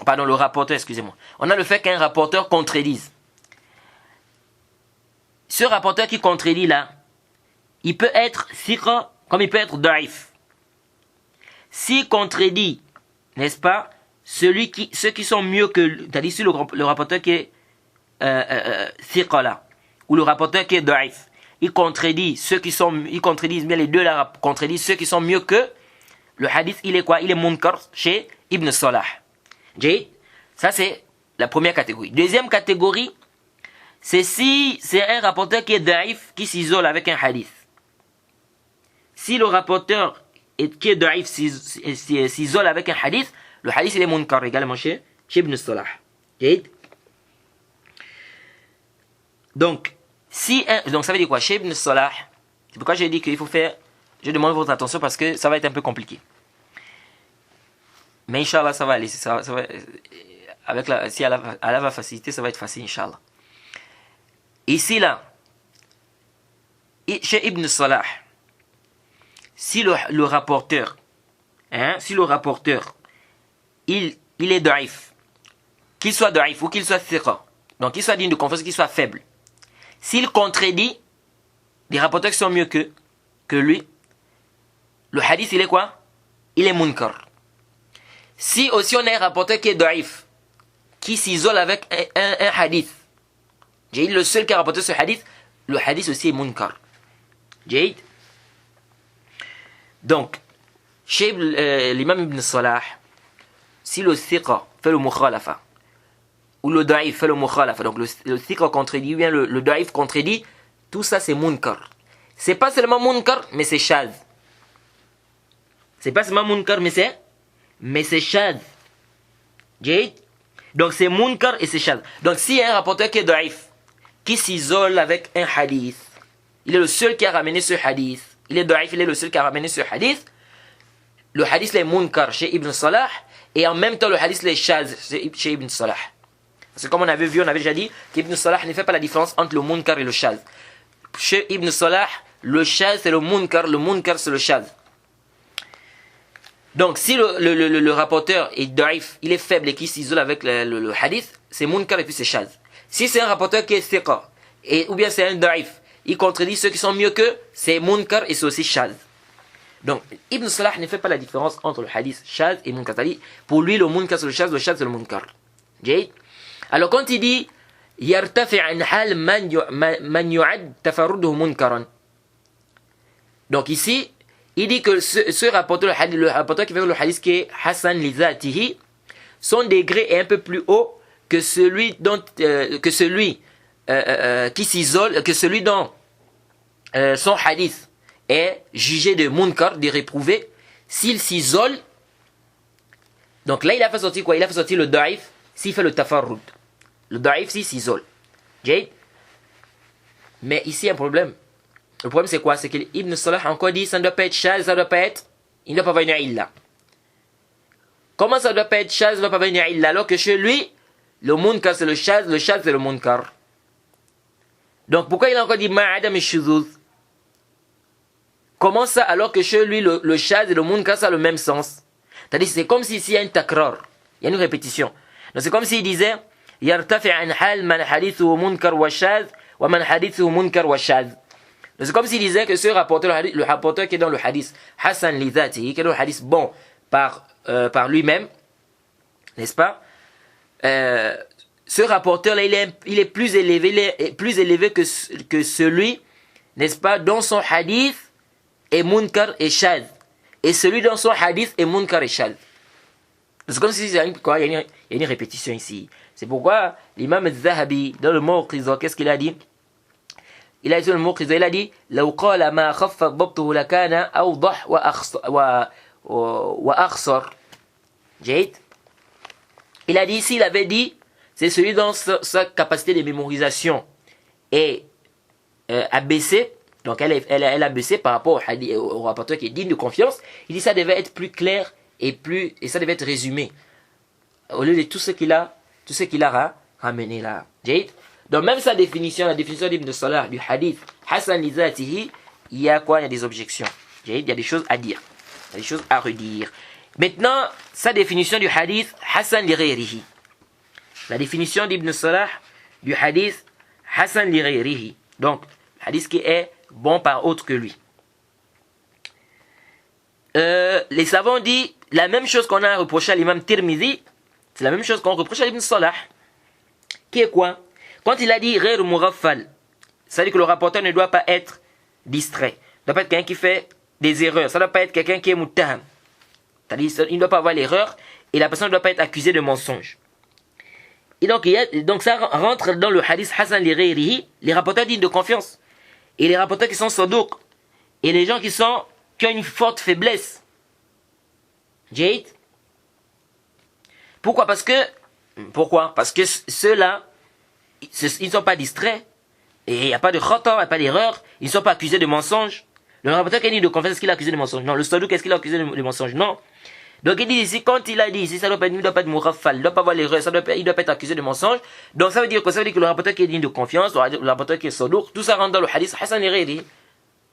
Pardon, le rapporteur, excusez-moi. On a le fait qu'un rapporteur contredise. Ce rapporteur qui contredit là, il peut être thiqa comme il peut être da'if. S'il contredit, n'est-ce pas, ceux qui sont mieux que, c'est-à-dire si le rapporteur qui est thiqa là, ou le rapporteur qui est da'if, il contredisent bien les deux là, contredisent ceux qui sont mieux que, le hadith il est quoi? Il est munkar chez Ibn Salah. Ça c'est la première catégorie. Deuxième catégorie, c'est si c'est un rapporteur qui est da'if, qui s'isole avec un hadith. Si le rapporteur qui est da'if s'isole avec un hadith, le hadith il est munkar également chez Ibn Salah. Donc ça veut dire quoi? Chez Ibn Salah, c'est pourquoi j'ai dit qu'il faut faire, je demande votre attention parce que ça va être un peu compliqué. Mais Inch'Allah ça va aller, ça va, si Allah va faciliter, ça va être facile Inch'Allah. Ici là, chez Ibn Salah, si le rapporteur hein, si le rapporteur, il est da'if, qu'il soit da'if ou qu'il soit thiqa, donc qu'il soit digne de confiance, qu'il soit faible, s'il contredit des rapporteurs qui sont mieux que lui, le hadith, il est quoi? Il est munkar. Si aussi on a un rapporteur qui est da'if, qui s'isole avec un hadith, j'ai dit le seul qui a rapporté ce hadith, le hadith aussi est munkar. J'ai dit. Donc, chez l'imam Ibn Salah, si le thiqa fait le mukhalafa, ou le da'if fait le mukhalafa, donc le thiqa contredit, ou bien le da'if contredit, tout ça c'est munkar. C'est pas seulement munkar, mais c'est shadh. C'est pas seulement munkar, mais c'est shadh. Donc c'est munkar et c'est shadh. Donc s'il y a un rapporteur qui est da'if, qui s'isole avec un hadith, il est le seul qui a ramené ce hadith, il est da'if, il est le seul qui a ramené ce hadith, le hadith est munkar chez Ibn Salah, et en même temps le hadith est shadh chez Ibn Salah. Parce que comme on avait vu, on avait déjà dit qu'Ibn Salah ne fait pas la différence entre le munkar et le shadh. Chez Ibn Salah, le shadh c'est le munkar c'est le shadh. Donc si le rapporteur est da'if, il est faible et qui s'isole avec le hadith, c'est munkar et puis c'est shadh. Si c'est un rapporteur qui est thiqa, ou bien c'est un da'if, il contredit ceux qui sont mieux que, c'est munkar et c'est aussi shadh. Donc Ibn Salah ne fait pas la différence entre le hadith shadh et munkar. Pour lui le munkar c'est le shadh c'est le munkar. Alors quand il dit yartafi an hal man yu'ad tafarruduhu munkaran. Donc ici, il dit que ce rapporteur, le rapporteur qui fait le hadith qui est Hassan li zatihi, son degré est un peu plus haut que celui qui s'isole, que celui dont son hadith est jugé de munkar, de réprouvé, s'il s'isole. Donc là il a fait sortir quoi? Il a fait sortir le da'if s'il fait le tafarrud. Le da'if s'il s'isole. Mais ici il y a un problème. Le problème c'est quoi? C'est que Ibn Salah a encore dit ça ne doit pas être shadh, ça ne doit pas être, il ne doit pas venir illa. Comment ça ne doit pas être shadh, ça ne doit pas venir illa, alors que chez lui, le munkar c'est le shadh c'est le munkar. Donc pourquoi il a encore dit ma'adam et shuzuz? Comment ça alors que chez lui le shadh et le munkar ça a le même sens? C'est-à-dire c'est comme s'il y a un takrar, il y a une répétition. Donc c'est comme s'il disait yartafi an hal man hadithu munkar wa shadh wa man hadithu munkar wa shadh. C'est comme s'il disait que ce rapporteur, le rapporteur qui est dans le hadith, Hassan li zatihi, qui est dans le hadith bon par lui-même, n'est-ce pas? Ce rapporteur-là, il est plus élevé que celui, n'est-ce pas, dont son hadith est munkar et shadh. Et celui dont son hadith est munkar et shadh. C'est comme si il y a une répétition ici. C'est pourquoi l'imam al-Zahabi, dans le Muqiza, qu'est-ce qu'il a dit? Il a dit le mot il a dit لو قال ما خف ضبطه لكان أوضح وأخسر. Il a dit, s'il avait dit, c'est celui dont sa capacité de mémorisation est abaissée, donc elle a baissé par rapport au rapporteur qui est digne de confiance. Il dit ça devait être plus clair et ça devait être résumé au lieu de tout ce qu'il a ramené là. Donc même sa définition, la définition d'Ibn Salah du hadith Hassan li zatihi, il y a quoi? Il y a des objections. Il y a des choses à dire. Il y a des choses à redire. Maintenant, sa définition du hadith Hassan li ghayrihi. La définition d'Ibn Salah du hadith Hassan li ghayrihi. Donc, hadith qui est bon par autre que lui. Les savants disent la même chose qu'on a reproché à l'imam Tirmidhi, c'est la même chose qu'on reproche à Ibn Salah. Qui est quoi? Quand il a dit « Ghayr mughaffal », c'est-à-dire que le rapporteur ne doit pas être distrait. Il ne doit pas être quelqu'un qui fait des erreurs. Ça ne doit pas être quelqu'un qui est muttaham. C'est-à-dire qu'il ne doit pas avoir l'erreur et la personne ne doit pas être accusée de mensonge. Et donc ça rentre dans le hadith Hassan li ghayrihi, les rapporteurs dignes de confiance. Et les rapporteurs qui sont sadouk. Et les gens qui ont une forte faiblesse. Pourquoi? Parce que ceux-là, ils ne sont pas distraits. Et il n'y a pas de khata, il n'y a pas d'erreur. Ils ne sont pas accusés de mensonge. Le rapporteur qui est dit de confiance, est-ce qu'il a accusé de mensonge? Non. Le sadouk, est-ce qu'il a accusé de mensonge? Non. Donc il dit ici, quand il a dit ici, ça ne doit pas être mughaffal, il ne doit pas avoir l'erreur, il ne doit pas être accusé de mensonge. Donc ça veut dire que le rapporteur qui est digne de confiance, le rapporteur qui est sadouk, tout ça rentre dans le hadith Hassan li ghayrihi.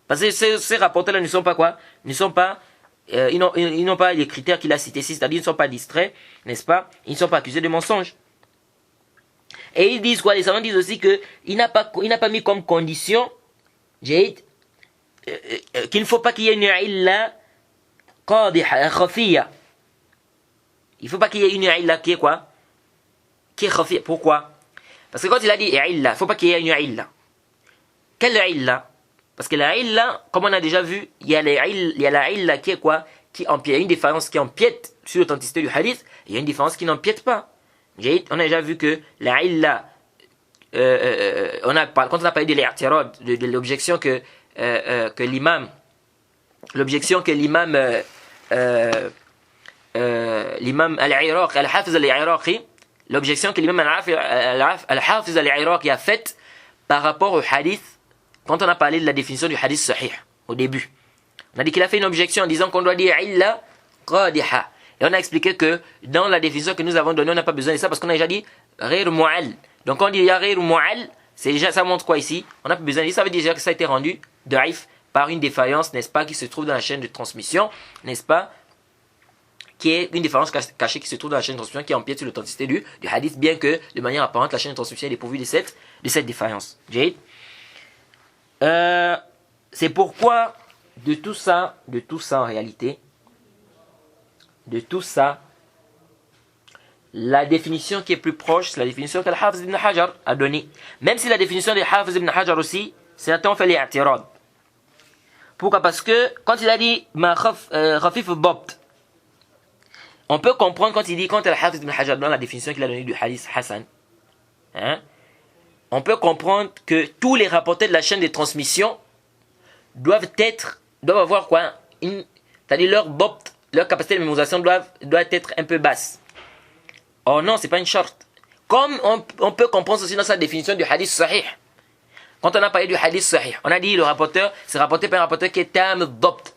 Parce que ces rapporteurs-là ne sont pas quoi? Ne sont pas ils n'ont pas les critères qu'il a cités ici, c'est-à-dire ils ne sont pas distraits, n'est-ce pas? Ils ne sont pas accusés de mensonge. Et ils disent quoi? Les savants disent aussi qu'il n'a pas mis comme condition, qu'il ne faut pas qu'il y ait une illa khafiya. Il ne faut pas qu'il y ait une illa qui est quoi? Qui est khafiya. Pourquoi? Parce que quand il a dit illa, il ne faut pas qu'il y ait une illa. Quelle illa? Parce que la illa, comme on a déjà vu, il y a la illa qui est quoi? Qui empiète. Il y a une différence qui empiète sur l'authenticité du hadith, et il y a une différence qui n'empiète pas. On a déjà vu que la illa, quand on a parlé de l'i'tirad, de l'objection que l'imam, l'imam al-Iraqi, al-Hafiz al-Iraqi, l'objection que l'imam al-Hafiz al-Iraqi a faite par rapport au hadith, quand on a parlé de la définition du hadith sahih, au début. On a dit qu'il a fait une objection en disant qu'on doit dire illa qadiha. Et on a expliqué que dans la définition que nous avons donnée, on n'a pas besoin de ça parce qu'on a déjà dit ghayr mu'al. Donc quand on dit ghayr mu'al, c'est déjà, ça montre quoi ici? On n'a pas besoin de ça, veut dire déjà que ça a été rendu da'if par une défaillance, n'est-ce pas, qui se trouve dans la chaîne de transmission, n'est-ce pas, qui est une différence cachée qui se trouve dans la chaîne de transmission, qui empiète sur l'authenticité du hadith, bien que de manière apparente, la chaîne de transmission est dépourvue de cette défaillance. C'est pourquoi de tout ça en réalité, de tout ça, la définition qui est plus proche, c'est la définition que Al-Hafiz ibn Hajar a donnée. Même si la définition de Al-Hafiz ibn Hajar aussi, certains ont fait les i'tirad. Pourquoi? Parce que quand il a dit ma khafif al-dabt, on peut comprendre quand il dit, quand Al-Hafiz ibn Hajar donne la définition qu'il a donnée du hadith Hassan, on peut comprendre que tous les rapporteurs de la chaîne de transmission doivent avoir quoi? C'est-à-dire leur capacité de mémorisation doit être un peu basse. Oh non, c'est pas une charte. Comme on peut comprendre aussi dans sa définition du hadith sahih. Quand on a parlé du hadith sahih, on a dit le rapporteur, c'est rapporté par un rapporteur qui est tam al-dabt.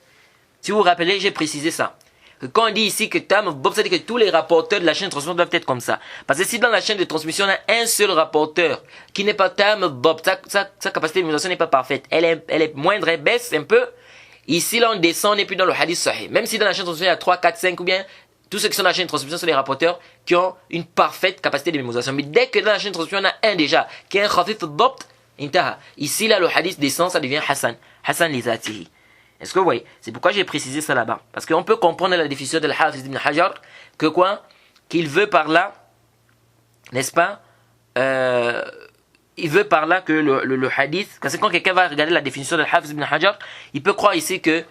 Si vous vous rappelez, j'ai précisé ça. Que quand on dit ici que tam al-dabt, c'est-à-dire que tous les rapporteurs de la chaîne de transmission doivent être comme ça. Parce que si dans la chaîne de transmission, on a un seul rapporteur qui n'est pas tam al-dabt, sa capacité de mémorisation n'est pas parfaite. Elle est moindre, elle baisse un peu. Ici, là, on descend, on n'est plus dans le hadith sahih. Même si dans la chaîne de transmission, il y a 3, 4, 5 ou bien, tous ceux qui sont dans la chaîne de transmission sont les rapporteurs qui ont une parfaite capacité de mémorisation. Mais dès que dans la chaîne de transmission, on a un déjà, qui est un khafif al-dabt, intaha. Ici, là, le hadith descend, ça devient Hassan. Hassan li zatihi. Est-ce que vous voyez? C'est pourquoi j'ai précisé ça là-bas. Parce qu'on peut comprendre la définition de l'Hafiz ibn Hajar, que quoi? Qu'il veut par là, n'est-ce pas? Il veut par là que le hadith, parce que quand quelqu'un va regarder la définition de l'Hafiz ibn Hajar, il peut croire ici que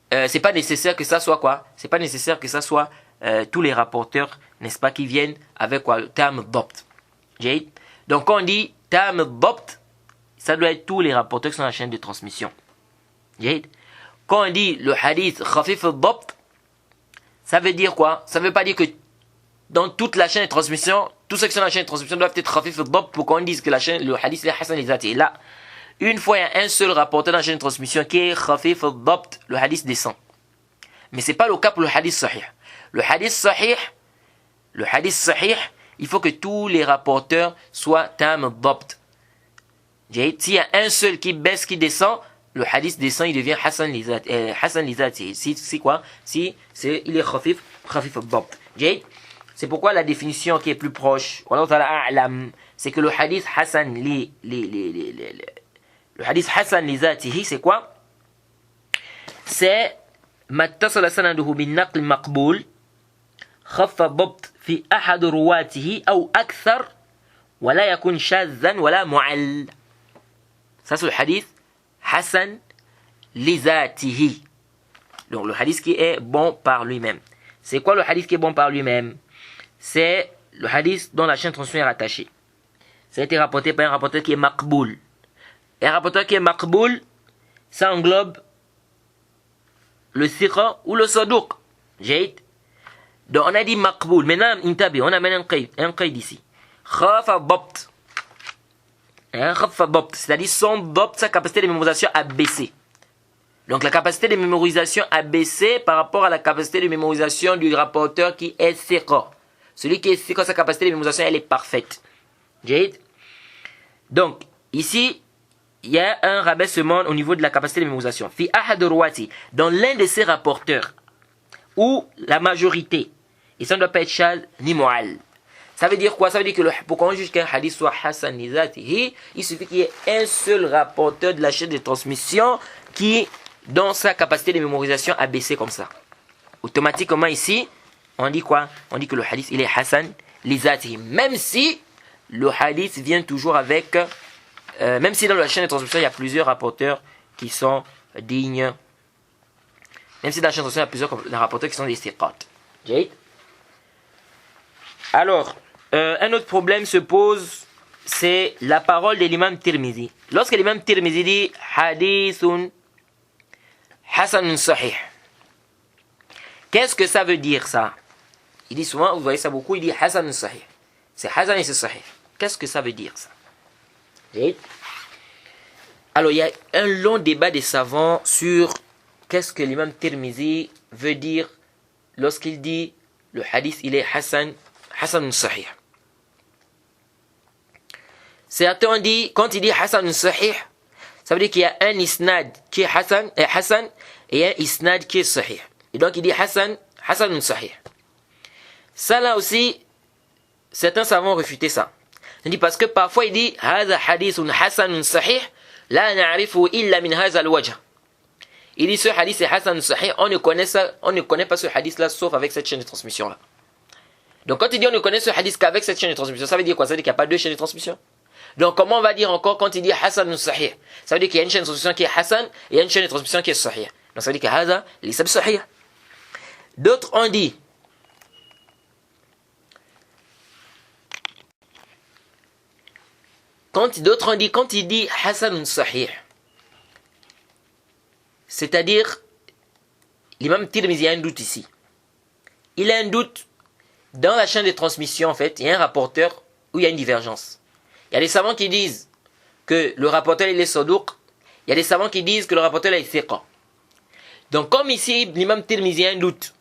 c'est pas nécessaire que ça soit quoi? C'est pas nécessaire que ça soit tous les rapporteurs, n'est-ce pas, qui viennent avec quoi? Tam al-dabt. Donc quand on dit tam al-dabt, ça doit être tous les rapporteurs qui sont dans la chaîne de transmission. Quand on dit le hadith khafif al-dabt, ça veut dire quoi? Ça ne veut pas dire que dans toute la chaîne de transmission, tous ceux qui sont dans la chaîne de transmission doivent être khafif al-dabt pour qu'on dise que le hadith est Hassan li zatihi. Là, une fois il y a un seul rapporteur dans la chaîne de transmission qui est khafif al-dabt, le hadith descend. Mais ce n'est pas le cas pour le hadith sahih. Le hadith sahih, il faut que tous les rapporteurs soient tam al-dabt. S'il y a un seul qui baisse, qui descend, le hadith descend, il devient Hassan li zatihi. C'est quoi? Il est khafif al-dabt. C'est pourquoi la définition qui est plus proche, c'est que le hadith Hassan li zatihi, c'est quoi? C'est ما اتصل سنده بالنقل مقبول خف الضبط في أحد رواته أو أكثر ولا يكون شاذا ولا معل. Ça c'est le hadith Hassan li zatihi. Donc le hadith qui est bon par lui-même. C'est quoi le hadith qui est bon par lui-même? C'est le hadith dont la chaîne de transmission est rattachée. Ça a été rapporté par un rapporteur qui est maqboul. Et un rapporteur qui est maqboul, ça englobe le siqa ou le saduq. Donc on a dit maqboul. Maintenant, on amène un qaid ici. Khafa dabt. C'est-à-dire son dabt, sa capacité de mémorisation a baissé. Donc la capacité de mémorisation a baissé par rapport à la capacité de mémorisation du rapporteur qui est siqa. Celui qui est siqa, sa capacité de mémorisation, elle est parfaite. Donc, ici, il y a un rabaissement au niveau de la capacité de mémorisation. Fi ahad ruwati, dans l'un de ses rapporteurs. ou la majorité. Et ça ne doit pas être shadh ni mu'all. Ça veut dire quoi? Ça veut dire que pour qu'on juge qu'un hadith soit hasan li zatihi, il suffit qu'il y ait un seul rapporteur de la chaîne de transmission qui, dans sa capacité de mémorisation, a baissé comme ça. Automatiquement ici, on dit quoi? On dit que le hadith il est hasan li zatihi. Même si le hadith vient toujours avec, même si dans la chaîne de transmission il y a plusieurs rapporteurs qui sont dignes, même si dans la chaîne de transmission il y a plusieurs rapporteurs qui sont des siqat. Alors, un autre problème se pose, c'est la parole de l'imam Tirmizi. Lorsque l'imam Tirmizi dit hadithun hasanun sahih, qu'est-ce que ça veut dire ça? Il dit souvent, vous voyez ça beaucoup, il dit hasanun sahih. C'est hasan et c'est sahih. Qu'est-ce que ça veut dire ça? Alors, il y a un long débat des savants sur qu'est-ce que l'imam Tirmizi veut dire lorsqu'il dit le hadith il est hasan sahih. Certains ont dit, quand il dit hasan sahih, ça veut dire qu'il y a un isnad qui est hasan et un isnad qui est sahih. Et donc il dit hasan sahih. Ça là aussi, certains savants ont réfuté ça. Ils disent parce que parfois il dit hadha hadithun hasan sahih la na'rifu illa min hadha al-wajh. Il dit ce hadith est hasan sahih, on ne connaît pas ce hadith là sauf avec cette chaîne de transmission là. Donc quand il dit on ne connaît ce hadith qu'avec cette chaîne de transmission, ça veut dire quoi? Ça veut dire qu'il n'y a pas deux chaînes de transmission. Donc comment on va dire encore quand il dit hasan sahih? Ça veut dire qu'il y a une chaîne de transmission qui est hasan et il y a une chaîne de transmission qui est sahih. Donc ça veut dire que hadha laysa sahih. D'autres ont dit quand il dit hasan sahih, c'est-à-dire l'imam Tirmizi a un doute ici. Il a un doute dans la chaîne de transmission, en fait, il y a un rapporteur où il y a une divergence. Il y a des savants qui disent que le rapporteur il est saduq, il y a des savants qui disent que le rapporteur est thiqa. Donc comme ici l'imam Tirmizi a un doute,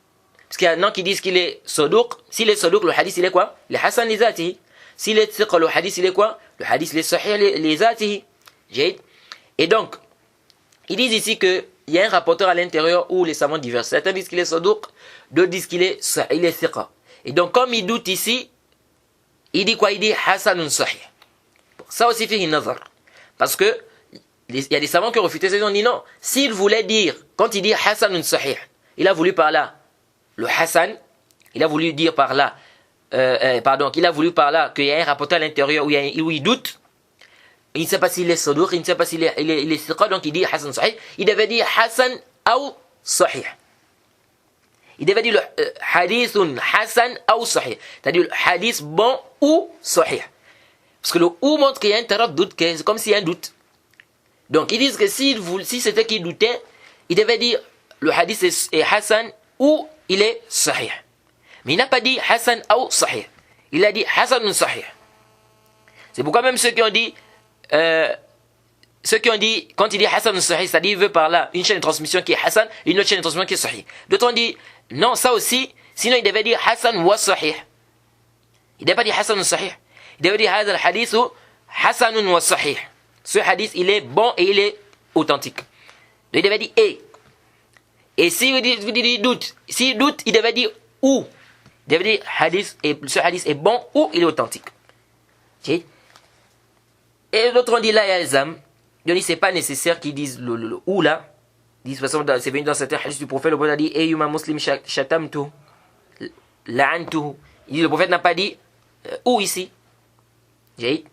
parce qu'il y en a qui disent qu'il est saduq, s'il est saduq, le hadith il est quoi? Le hasan li zatihi. S'il est thiqa, le hadith il est quoi? Le hadith il est sahih li zatihi. Et donc, ils disent ici qu'il y a un rapporteur à l'intérieur où les savants divergent. Certains disent qu'il est saduq, d'autres disent qu'il est thiqa. Et donc, comme il doute ici, il dit quoi? Il dit hasanun sahih. Ça aussi fait une nazar. Parce que, il y a des savants qui ont refuté ça, ils ont dit non. S'il voulait dire, quand il dit hasanun sahih, il a voulu par là, le hasan, il a voulu dire par là, il a voulu par là qu'il y a un rapporteur à l'intérieur où il doute. Il ne sait pas s'il est saduq, il ne sait pas s'il est thiqa, donc il dit hasan sahih. Il devait dire hasan ou sahih. Il devait dire le hadithun hasan ou sahih. C'est-à-dire le hadith bon ou sahih. Parce que le ou montre qu'il y a un terrain de doute, c'est comme s'il y a un doute. Donc ils disent que si c'était qu'il doutait, il devait dire le hadith est hasan ou il est sahih. Mais il n'a pas dit hasan ou sahih. Il a dit hasanun sahih. C'est pourquoi même ceux qui ont dit, quand il dit hasanun sahih, c'est-à-dire il veut par là une chaîne de transmission qui est hasan et une autre chaîne de transmission qui est sahih. D'autres ont dit, non, ça aussi, sinon il devait dire hasan wa sahih. Il ne devait pas dire hasanun sahih. Il devait dire hadha al-hadith hasanun wa sahih. Ce hadith, il est bon et il est authentique. Donc il devait dire et. Et si vous dites doute, s'il doute, il devait dire ou. Il devait dire ce hadith est bon ou il est authentique. Et l'autre on dit là, il y a les âmes. Donc c'est pas nécessaire qu'ils disent le ou là. Ils disent, c'est venu dans certains hadiths du prophète, le prophète a dit Ayyuma muslim shatamtu, la'antuhu. Il dit, le prophète n'a pas dit ou ici. Il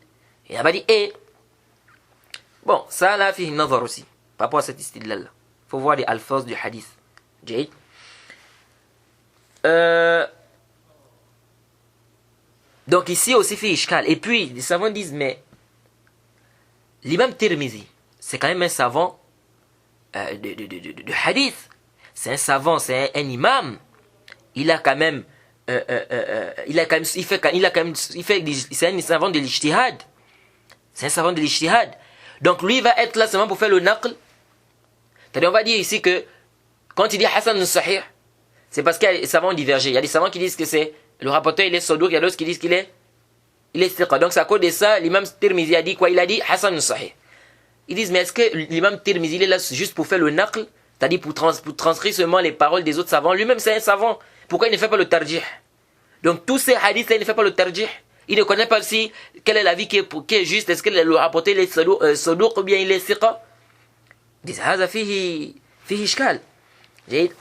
n'a pas dit et. Bon, ça là, fait une nazar aussi. Par rapport à cette istidlal là. Il faut voir les alphas du hadith. Donc ici aussi fait ishkal. Et puis, les savants disent, mais l'imam Tirmizi, c'est quand même un savant de hadith. C'est un savant, c'est un imam. Il a quand même, c'est un savant de l'ijtihad. C'est un savant de l'ijtihad. Donc lui va être là seulement pour faire le naql. C'est-à-dire on va dire ici que quand il dit hasan sahih, c'est parce qu'il y a des savants divergés. Il y a des savants qui disent que c'est le rapporteur il est saduq, il y a d'autres qui disent qu'il est thiqa. Donc c'est à cause de ça l'imam Tirmizi a dit quoi? Il a dit hasan sahih. Ils disent mais est-ce que l'imam Tirmizi il est là juste pour faire le naql? C'est-à-dire pour transcrire seulement les paroles des autres savants. Lui-même, c'est un savant. Pourquoi il ne fait pas le tarjih? Donc tous ces hadiths-là, il ne fait pas le tarjih. Il ne connaît pas aussi quel est l'avis qui est juste. Est-ce qu'il a rapporté les saduq ou bien il est siqa? Il dit, هذا فيه إشكال. جيد.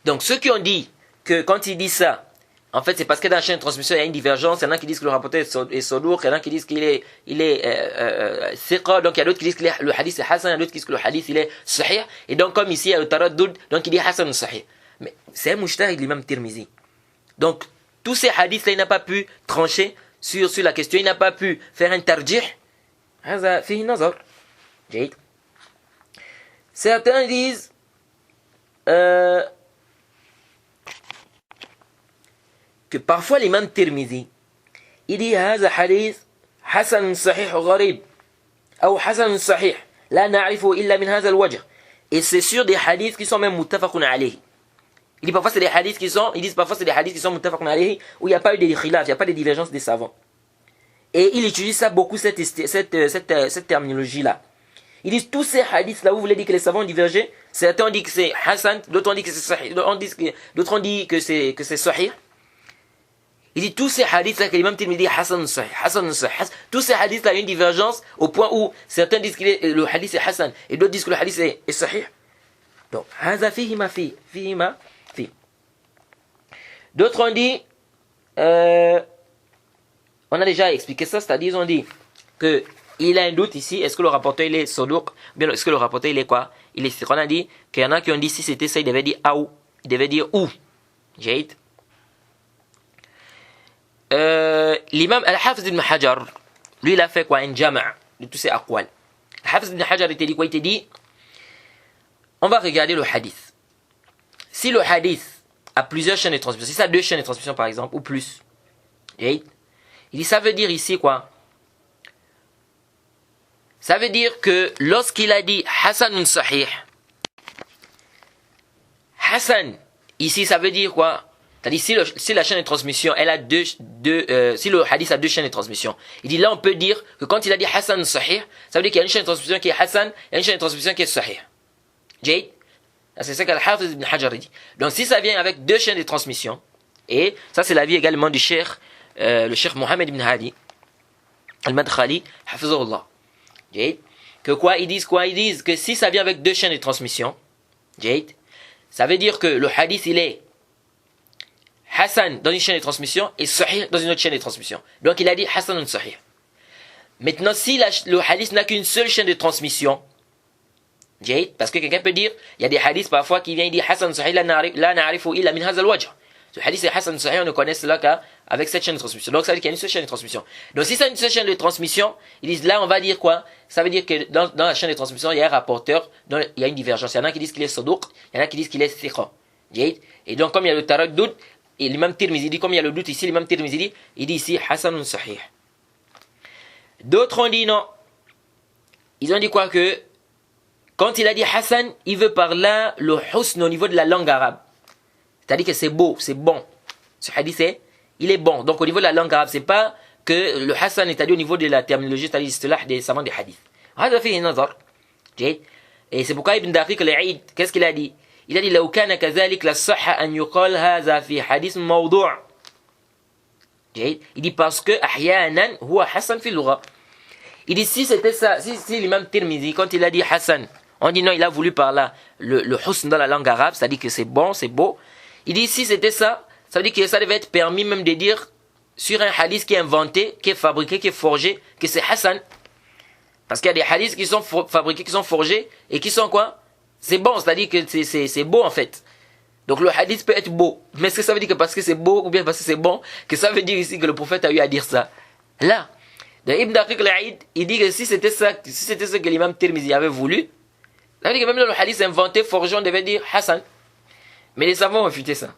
Donc ceux qui ont dit que quand il dit ça, en fait c'est parce que dans la chaîne de transmission il y a une divergence. Il y en a qui disent que le rapporteur est saduq, il y en a qui disent qu'il est siqa, donc il y a d'autres qui disent que le hadith est hasan, il y a d'autres qui disent que le hadith il est sahih. Et donc comme ici il y a le taraddud, donc il dit hasan ou sahih. Mais c'est un mujtahid l'imam Tirmizi. Donc tous ces hadiths là il n'a pas pu trancher sur la question, il n'a pas pu faire un tarjih. هذا فيه نظر. جيد. Certains disent que parfois l'imam Tirmizi il dit هذا حديث حسن صحيح غريب أو حسن صحيح لا نعرفه إلا من هذا الوجه. Et c'est sur des hadiths qui sont même muttafaqun alayhi. Il dit parfois c'est des hadiths qui sont, ils disent parfois c'est des hadiths qui sont muttafaqun alayhi où il n'y a pas eu de khilaf, il n'y a pas de divergence des savants. Et il utilise ça beaucoup cette terminologie là. Ils disent tous ces hadiths là où vous voulez dire que les savants ont divergé. Certains ont dit que c'est hasan, d'autres ont dit que c'est sahih, d'autres ont dit que c'est sahih. Il dit tous ces hadiths là que l'imam Tirmidhi Hassan sahih, Hassan sahih. Tous ces hadiths là il y a une divergence au point où certains disent que le hadith est hasan et d'autres disent que le hadith est sahih. Donc هذا فيه ما فيه. D'autres ont dit on a déjà expliqué ça, c'est-à-dire ils ont dit que il a un doute ici, est-ce que le rapporteur il est saduq, bien est-ce que le rapporteur il est quoi? Il est siqa. On a dit qu'il y en a qui ont dit si c'était ça, il devait dire aou, il devait dire ou. Jaïd. L'imam Al-Hafiz ibn Hajar, lui il a fait quoi? Un jama' de tous ces aqwal. Al-Hafiz ibn Hajar il te dit quoi? Il te dit on va regarder le hadith. Si le hadith a plusieurs chaînes de transmission, si ça a 2 chaînes de transmission par exemple, ou plus, jaïd. Il dit ça veut dire ici quoi? Ça veut dire que lorsqu'il a dit Hasanun Sahih, Hasan, ici ça veut dire quoi? C'est-à-dire si la chaîne de transmission, elle a si le hadith a 2 chaînes de transmission, il dit là on peut dire que quand il a dit Hasan Sahih, ça veut dire qu'il y a une chaîne de transmission qui est Hasan et une chaîne de transmission qui est Sahih. Jade? C'est ça qu'Al-Hafiz ibn Hajar dit. Donc si ça vient avec 2 chaînes de transmission, et ça c'est l'avis également du cheikh, le cheikh Mohammed ibn Hadi Al-Madkhali, Hafizahullah. Que quoi? Ils disent que si ça vient avec 2 chaînes de transmission, ça veut dire que le hadith il est Hassan dans une chaîne de transmission et Sahih dans une autre chaîne de transmission. Donc il a dit Hassan Sahih. Maintenant si le hadith n'a qu'une seule chaîne de transmission, parce que quelqu'un peut dire, il y a des hadiths parfois qui viennent dire Hassan Sahih la na'rifu illa min hadha al-wajh. Ce hadith est Hassan Sahih, on ne connaît cela qu'avec cette chaîne de transmission. Donc ça veut dire qu'il y a une seule chaîne de transmission. Donc si c'est une seule chaîne de transmission, ils disent là on va dire quoi? Ça veut dire que dans la chaîne de transmission, il y a un rapporteur, dont il y a une divergence. Il y en a qui disent qu'il est saduq, il y en a qui disent qu'il est siqa. Et donc comme il y a le taraddud, et l'imam Tirmizi dit, comme il y a le doute ici, l'imam Tirmizi dit, il dit ici Hassanun Sahih. D'autres ont dit non. Ils ont dit quoi? Que quand il a dit Hassan, il veut par là le husn au niveau de la langue arabe. C'est-à-dire que c'est beau, c'est bon. Ce hadith il est bon. Donc au niveau de la langue arabe, c'est pas que le Hassan est à dire au niveau de la terminologie, c'est-à-dire l'istilah des savants des hadiths. Et c'est pourquoi Ibn Daqiq al-Eid, qu'est-ce qu'il a dit? Il a dit لو كان كذلك لصح أن يقال هذا في حديث موضوع. Il dit parce que أحيانا هو حسن في اللغة. Il dit si c'était ça, si l'imam Tirmizi quand il a dit Hassan, on dit non, il a voulu par là le husn dans la langue arabe, c'est-à-dire que c'est bon, c'est beau. Il dit si c'était ça, ça veut dire que ça devait être permis même de dire sur un hadith qui est inventé, qui est fabriqué, qui est forgé, que c'est Hassan. Parce qu'il y a des hadiths qui sont fabriqués, qui sont forgés et qui sont quoi? C'est bon, c'est-à-dire que c'est beau en fait. Donc le hadith peut être beau. Mais est-ce que ça veut dire que parce que c'est beau ou bien parce que c'est bon, que ça veut dire ici que le prophète a eu à dire ça? Là, dans Ibn Daqiq al-Eid, il dit que si c'était ça, si c'était ce que l'imam Tirmizi avait voulu, ça veut dire que même dans le hadith inventé, forgé, on devait dire Hassan. Mais les savants ont refuté ça.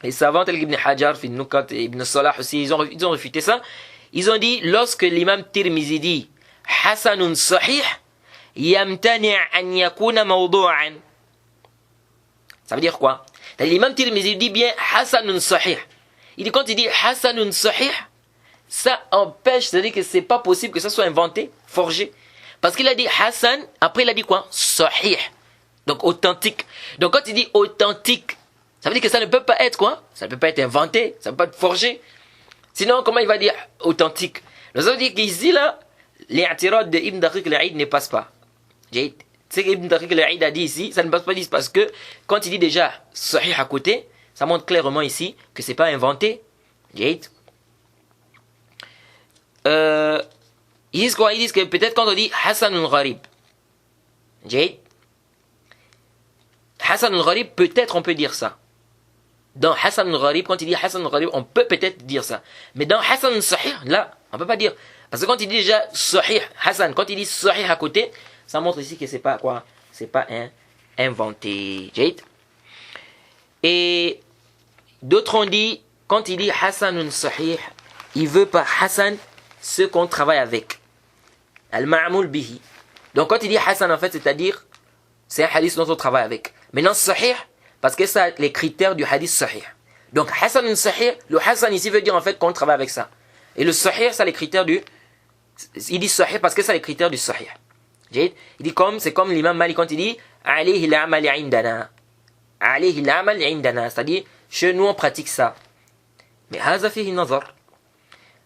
Les savants tels qu'Ibn Hajar, Nukat et Ibn Salah aussi, ils ont refuté ça. Ils ont dit, lorsque l'imam Tirmizi dit Hassanun Sahih, يمتنع أن يكون موضوعا. Ça veut dire quoi? L'imam Tirmizi dit bien Hasanun Sahih. Il dit quand il dit Hasanun Sahih, ça empêche, c'est-à-dire que c'est pas possible que ça soit inventé, forgé. Parce qu'il a dit Hassan, après il a dit quoi? Sahih. Donc authentique. Donc quand il dit authentique, ça veut dire que ça ne peut pas être quoi? Ça ne peut pas être inventé, ça ne peut pas être forgé. Sinon, comment il va dire authentique? Donc ça veut dire qu'ici, là, les attirats de Ibn Daqiq al-Aïd ne passent pas. C'est ce qu'Ibn Daqiq al-Aïd a dit ici, ça ne passe pas ici parce que quand il dit déjà Sahih à côté, ça montre clairement ici que c'est pas inventé. Ils disent quoi? Ils disent que peut-être quand on dit Hassan al-Gharib, Hassan al-Gharib, peut-être on peut dire ça. Dans Hassan al-Gharib, quand il dit Hassan al-Gharib, on peut peut-être dire ça. Mais dans Hassan al-Sahih, là, on peut pas dire. Parce que quand il dit déjà Sahih, Hassan, quand il dit Sahih à côté, ça montre ici que c'est pas quoi? C'est pas inventé. Et d'autres ont dit, quand il dit Hassan al-Sahih, il veut par Hassan ce qu'on travaille avec. Al-Ma'moul bihi. Donc quand il dit Hassan, en fait, c'est-à-dire, c'est un hadith dont on travaille avec. Maintenant, Sahih, parce que ça a les critères du hadith Sahih. Donc Hassan al-Sahih, le Hassan ici veut dire en fait qu'on travaille avec ça. Et le Sahih, ça a les critères du... Il dit Sahih parce que ça a les critères du Sahih. Il dit c'est comme l'imam Malik quand il dit alayhi al-amal indana. Alayhi al-amal indana. C'est-à-dire, chez nous on pratique ça. Mais haza fihi nazar.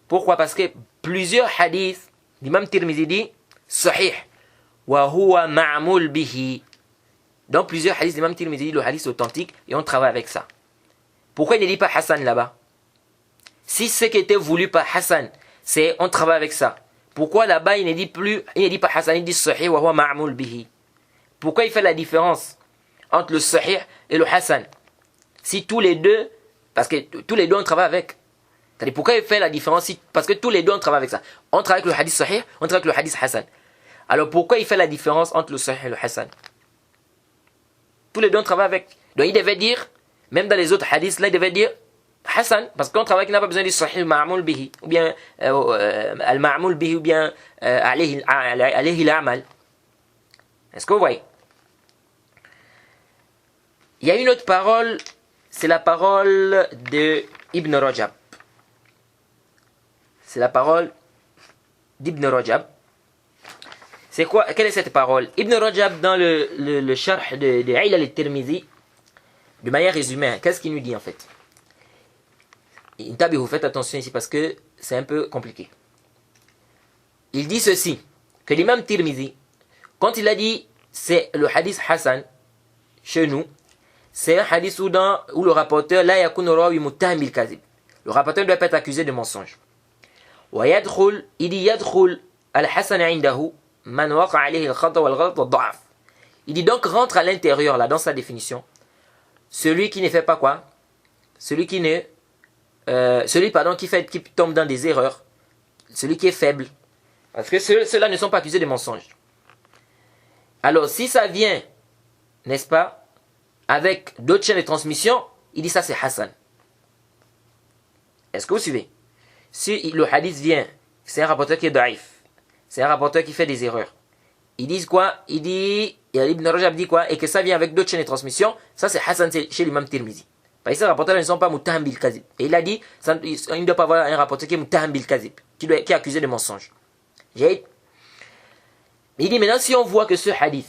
Pourquoi? Parce que plusieurs hadiths, l'imam Tirmizi dit Sahih. Wa huwa ma'moul bihi. Dans plusieurs hadiths, l'imam Tirmizi dit le hadith authentique et on travaille avec ça. Pourquoi il ne dit pas Hassan là-bas? Si ce qui était voulu par Hassan, c'est on travaille avec ça. Pourquoi là-bas il ne dit pas Hassan, il dit Sahih wa huwa ma'moul bihi? Pourquoi il fait la différence entre le Sahih et le Hassan? Si tous les deux, parce que tous les deux on travaille avec. C'est-à-dire pourquoi il fait la différence? Parce que tous les deux on travaille avec ça. On travaille avec le hadith Sahih, on travaille avec le hadith Hassan. Alors pourquoi il fait la différence entre le Sahih et le Hassan? Tous les deux on travaille avec. Donc il devait dire, même dans les autres hadiths là, il devait dire Hassan, parce qu'on travaille, il n'a pas besoin de Sahih Ma'moul bihi, ou bien Al-Ma'moul bihi, ou bien Alayhi al-Amal. Est-ce que vous voyez? Il y a une autre parole, c'est la parole de Ibn Rajab. C'est la parole d'Ibn Rajab. C'est quoi? Quelle est cette parole? Ibn Rajab, dans le sharh de Ilal al-Tirmizi, de manière résumée, qu'est-ce qu'il nous dit en fait? Vous faites attention ici parce que c'est un peu compliqué. Il dit ceci, que l'imam Tirmizi, quand il a dit c'est le hadith Hassan, chez nous, c'est un hadith où le rapporteur, la yakun rawi muttaham bil kazib. Le rapporteur ne doit pas être accusé de mensonge. Il dit yadkhul al-Hassan indahu man waqa alayhi al-khata wal-ghalat wal-da'af. Il dit donc rentre à l'intérieur, là, dans sa définition, celui qui ne fait pas quoi? Celui qui tombe dans des erreurs, celui qui est faible. Parce que ceux-là ne sont pas accusés de mensonge. Alors, si ça vient, n'est-ce pas, avec d'autres chaînes de transmission, il dit ça c'est Hassan. Est-ce que vous suivez? Si le hadith vient, c'est un rapporteur qui est daïf, c'est un rapporteur qui fait des erreurs. Ils disent quoi? Il dit, Ibn Rajab dit quoi? Et que ça vient avec d'autres chaînes de transmission, ça c'est Hassan chez l'imam Tirmizi. Parce que ces rapporteurs ne sont pas muttaham bil kazib. Et il a dit, il ne doit pas avoir un rapporteur qui est muttaham bil kazib, qui est accusé de mensonge. Mais il dit maintenant, si on voit que ce hadith,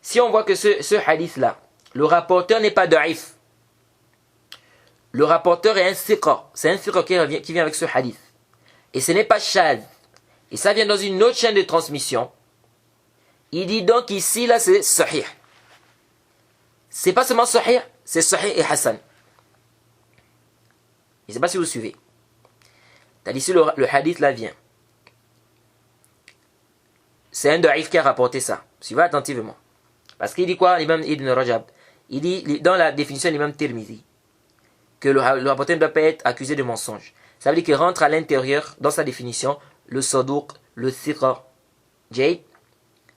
si on voit que ce hadith-là, le rapporteur n'est pas daïf, le rapporteur est un siqa, c'est un siqa qui vient avec ce hadith, et ce n'est pas shadh, et ça vient dans une autre chaîne de transmission, il dit donc ici, là, c'est sahih. C'est pas seulement sahih, c'est sahih et Hassan. Je ne sais pas si vous suivez. C'est-à-dire si le hadith là vient, c'est un daïf qui a rapporté ça. Suivez attentivement. Parce qu'il dit quoi, l'imam Ibn Rajab? Il dit, dans la définition de l'imam Tirmizi, que le rapporteur ne doit pas être accusé de mensonge. Ça veut dire qu'il rentre à l'intérieur, dans sa définition, le saduq, le thiqa.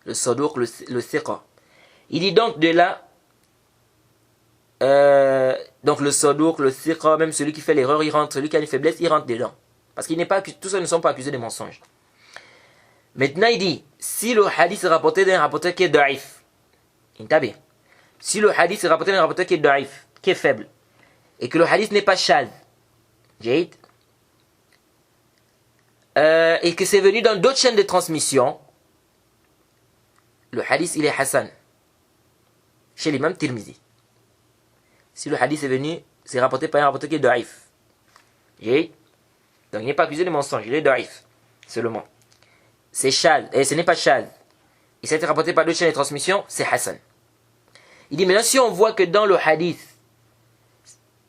Le saduq, le thiqa. Il dit donc de là, donc le saduq, le thiqa, même celui qui fait l'erreur, il rentre, celui qui a une faiblesse, il rentre dedans. Parce qu'il n'est pas, tous ceux ne sont pas accusés de mensonge. Maintenant, il dit, si le hadith est rapporté d'un rapporteur qui est daïf, si le hadith est rapporté d'un rapporteur qui est daïf, qui est faible, et que le hadith n'est pas shadh, Jade. Et que c'est venu dans d'autres chaînes de transmission, le hadith il est Hassan. Chez l'imam Tirmizi. Si le hadith est venu, c'est rapporté par un rapporteur qui est da'if. Jade. Donc il n'est pas accusé de mensonge, il est da'if. Seulement. C'est shad, et ce n'est pas shad. Il s'est rapporté par d'autres chaînes de transmission, c'est Hassan. Il dit maintenant si on voit que dans le hadith,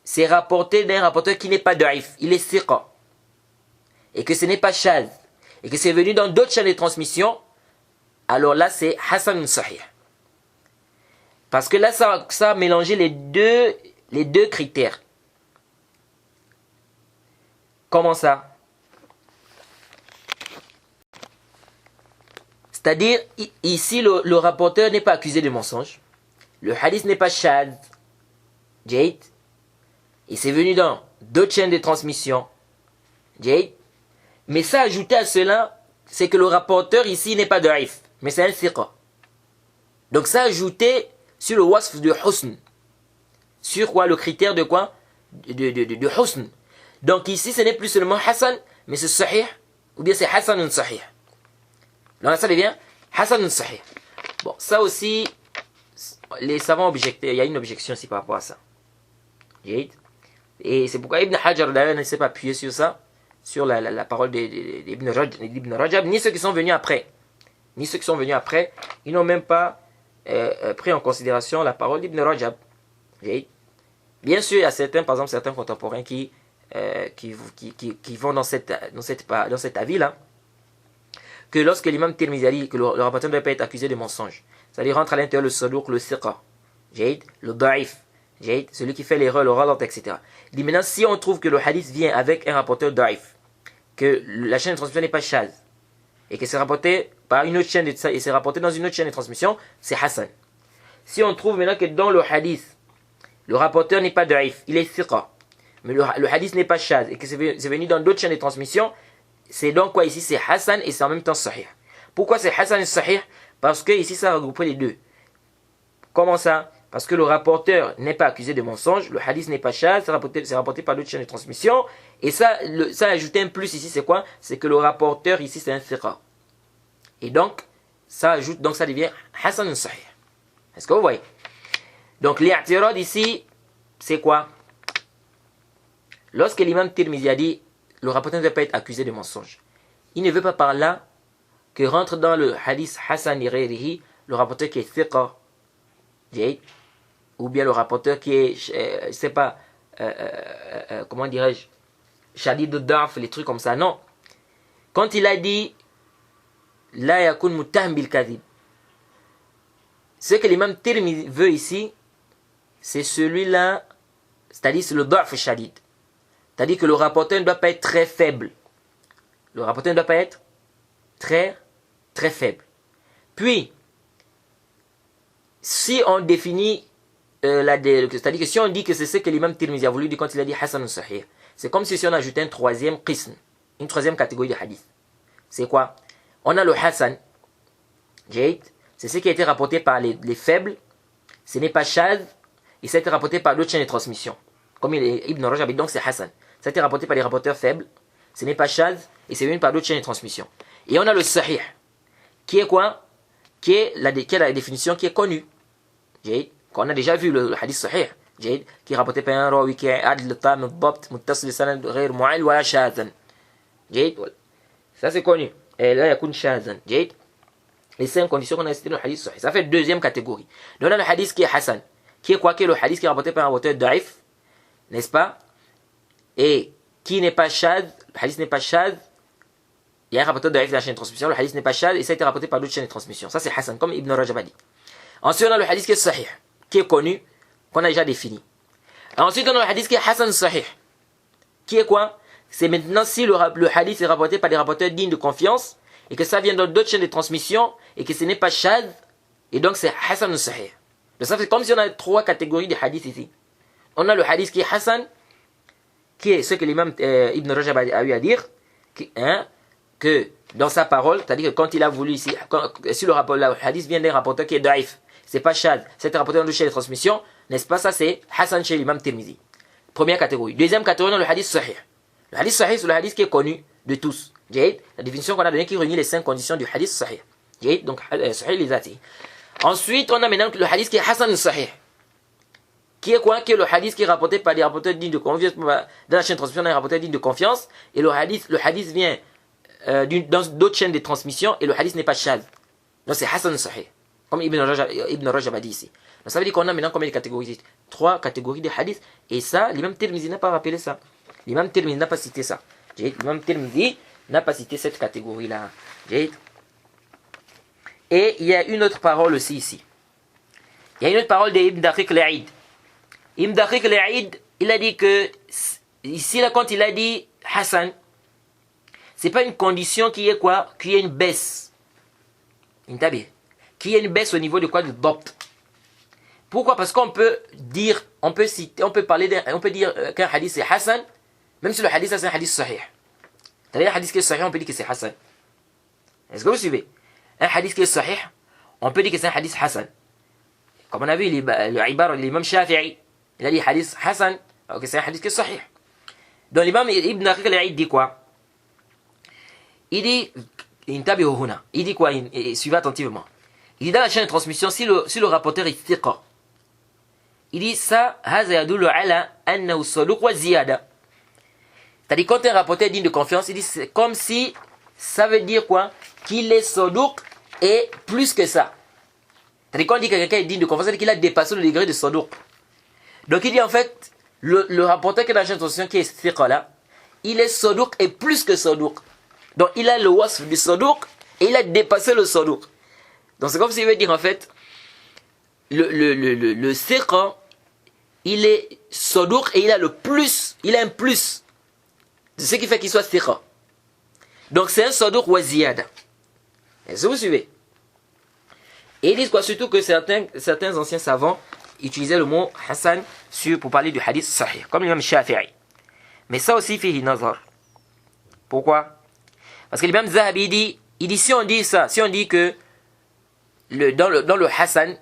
c'est rapporté d'un rapporteur qui n'est pas da'if, il est siqa, et que ce n'est pas shad, et que c'est venu dans d'autres chaînes de transmission, alors là c'est Hassan Sahih. Parce que là ça a mélangé les deux critères. Comment ça? C'est-à-dire, ici, le rapporteur n'est pas accusé de mensonge. Le hadith n'est pas shad, Jade. Et c'est venu dans d'autres chaînes de transmission, Jade. Mais ça, ajouté à cela, c'est que le rapporteur ici n'est pas da'if, mais c'est un thiqa. Donc ça, ajouté sur le wasf de husn. Sur quoi? Le critère de quoi? De husn. Donc ici, ce n'est plus seulement Hassan, mais c'est sahih, ou bien c'est Hassan sahih. Donc ça devient Hassan Sahih. Bon, ça aussi, les savants objectent, il y a une objection aussi par rapport à ça. Et c'est pourquoi Ibn Hajar d'ailleurs ne s'est pas appuyé sur ça, sur la parole d'Ibn Rajab, ni ceux qui sont venus après. Ni ceux qui sont venus après, ils n'ont même pas pris en considération la parole d'Ibn Rajab. Bien sûr, il y a certains, par exemple, certains contemporains qui vont dans cet avis-là, que lorsque l'imam Tirmizi a dit que le rapporteur ne doit pas être accusé de mensonge, c'est-à-dire rentre à l'intérieur le sadouk, le siqa, le da'if, celui qui fait l'erreur, le ghalat, etc. Il dit maintenant, si on trouve que le hadith vient avec un rapporteur da'if, que la chaîne de transmission n'est pas shaz, et que c'est rapporté par une autre chaîne, et c'est rapporté dans une autre chaîne de transmission, c'est Hassan. Si on trouve maintenant que dans le hadith, le rapporteur n'est pas da'if, il est siqa, mais le hadith n'est pas shaz, et que c'est venu dans d'autres chaînes de transmission, c'est donc quoi ici? C'est Hassan et c'est en même temps Sahih. Pourquoi c'est Hassan et Sahih? Parce que ici ça a regroupé les deux. Comment ça? Parce que le rapporteur n'est pas accusé de mensonge, le hadith n'est pas shaz, c'est rapporté par d'autres chaînes de transmission. Et ça a ajouté un plus ici, c'est quoi? C'est que le rapporteur ici c'est un thiqa. Et donc, ça ajoute, donc ça devient Hassan et Sahih. Est-ce que vous voyez? Donc l'i'tirad ici, c'est quoi? Lorsque l'imam Tirmizi a dit le rapporteur ne doit pas être accusé de mensonge, il ne veut pas par là que rentre dans le hadith Hassan et Ghayrihi le rapporteur qui est thiqa, ou bien le rapporteur qui est, je sais pas, comment dirais-je, shadid da'f, les trucs comme ça. Non. Quand il a dit la yakun muttaham bil kadhib, ce que l'imam Tirmizi veut ici, c'est celui-là, c'est-à-dire c'est le da'f shadid. C'est-à-dire que le rapporteur ne doit pas être très faible. Le rapporteur ne doit pas être très, très faible. Puis, si on définit, c'est-à-dire que si on dit que c'est ce que l'imam Tirmizi a voulu dire quand il a dit Hassan Sahih, c'est comme si on ajoutait un troisième qism, une troisième catégorie de hadith. C'est quoi? On a le Hassan, c'est ce qui a été rapporté par les faibles, ce n'est pas shadh, et ça a été rapporté par d'autres chaînes de transmission. Comme Ibn Rajab, donc c'est Hassan. Ça a été rapporté par les rapporteurs faibles, ce n'est pas shadh, et c'est venu par d'autres chaînes de transmission. Et on a le Sahih, qui est quoi? Qui est la définition qui est connue. Qu'on a déjà vu le hadith Sahih, qui est rapporté par un rawi qui est adl tam al-dabt muttasil sanad ghayr mu'al wala shadhan. Ça c'est connu. Et là, il y a qu'une shadhan. Les 5 conditions qu'on a citées dans le hadith Sahih. Ça fait deuxième catégorie. Donc on a le hadith qui est Hassan, qui est quoi? Qui est le hadith qui est rapporté par un auteur da'if, n'est-ce pas? Et qui n'est pas shadh, le hadith n'est pas shadh. Il y a un rapporteur da'if dans la chaîne de transmission, le hadith n'est pas shadh, et ça a été rapporté par d'autres chaînes de transmission. Ça c'est Hassan, comme Ibn Rajab a dit. Ensuite on a le hadith qui est Sahih, qui est connu, qu'on a déjà défini. Ensuite on a le hadith qui est Hassan Sahih, qui est quoi? C'est maintenant si le hadith est rapporté par des rapporteurs dignes de confiance, et que ça vient dans d'autres chaînes de transmission, et que ce n'est pas shadh, et donc c'est Hassan Sahih. Donc ça fait comme si on a 3 catégories de hadith ici. On a le hadith qui est Hassan, qui est ce que l'imam Ibn Rajab a eu à dire, que dans sa parole, c'est-à-dire que quand il a voulu ici, si le hadith vient d'un rapporteur qui est da'if, c'est pas shadh, c'est un rapporteur de chaîne de transmission, n'est-ce pas? Ça c'est Hassan chez l'imam Tirmizi. Première catégorie. Deuxième catégorie, dans le hadith Sahih. Le hadith sahih, c'est le hadith qui est connu de tous. La définition qu'on a donnée qui réunit les 5 conditions du hadith sahih. Donc, sahih li dhati. Ensuite, on a maintenant le hadith qui est hasan sahih. Qui est quoi? Qui est le hadith qui est rapporté par des rapporteurs dignes de confiance. Dans la chaîne de transmission, on a un rapporteur digne de confiance. Et le hadith vient dans d'autres chaînes de transmission. Et le hadith n'est pas shadh. Donc c'est hasan sahih. Comme Ibn Rajab a dit ici. Donc ça veut dire qu'on a maintenant combien de catégories? 3 catégories de hadiths. Et ça, l'imam Tirmizi n'a pas rappelé ça. L'imam Tirmizi n'a pas cité ça. L'imam Tirmizi n'a pas cité cette catégorie-là. Et il y a une autre parole aussi ici. Il y a une autre parole d'Ibn Daqiq al-Aid. Ibn Daqiq al-Aid, il a dit que, ici là, quand il a dit Hassan, c'est pas une condition qui est quoi? Qui est une baisse. Qui est une baisse au niveau de quoi? De Dabt. Pourquoi? Parce qu'on peut dire, on peut dire qu'un hadith est Hassan, même si le hadith c'est un hadith sahih. C'est-à-dire un hadith qui est sahih, on peut dire que c'est Hassan. Est-ce que vous suivez? Un hadith qui est sahih, on peut dire que c'est un hadith Hassan. Comme on a vu le ibar de l'imam Shafi'i, il a dit hadith Hassan, alors que c'est un hadith qui est sahih. Donc l'imam Ibn Daqiq al-Aid dit quoi? Il dit, il dit quoi? Suivez attentivement. Il dit dans la chaîne de transmission, si le rapporteur est thiqa, il dit ça, haza yadullu ala annahu saduq wa ziyada. C'est-à-dire quand un rapporteur digne de confiance, il dit c'est comme si ça veut dire quoi? Qu'il est saduq et plus que ça. C'est-à-dire quand on dit que quelqu'un est digne de confiance, c'est qu'il a dépassé le degré de saduq. Donc il dit en fait, le rapporteur qui est dans la chaîne de transmission qui est thiqa là, il est saduq et plus que saduq. Donc il a le wasf du saduq et il a dépassé le saduq. Donc c'est comme s'il veut dire en fait, le thiqa, il est saduq et il a le plus, il a un plus. C'est ce qui fait qu'il soit thiqa. Donc c'est un saduq wa ziyada. Est-ce que vous suivez? Et ils disent quoi? Surtout que certains anciens savants utilisaient le mot Hassan pour parler du hadith sahih, comme l'imam Shafi'i. Mais ça aussi fihi nazar. Pourquoi? Parce que l'imam Zahabi dit si on dit ça, si on dit que dans le Hassan,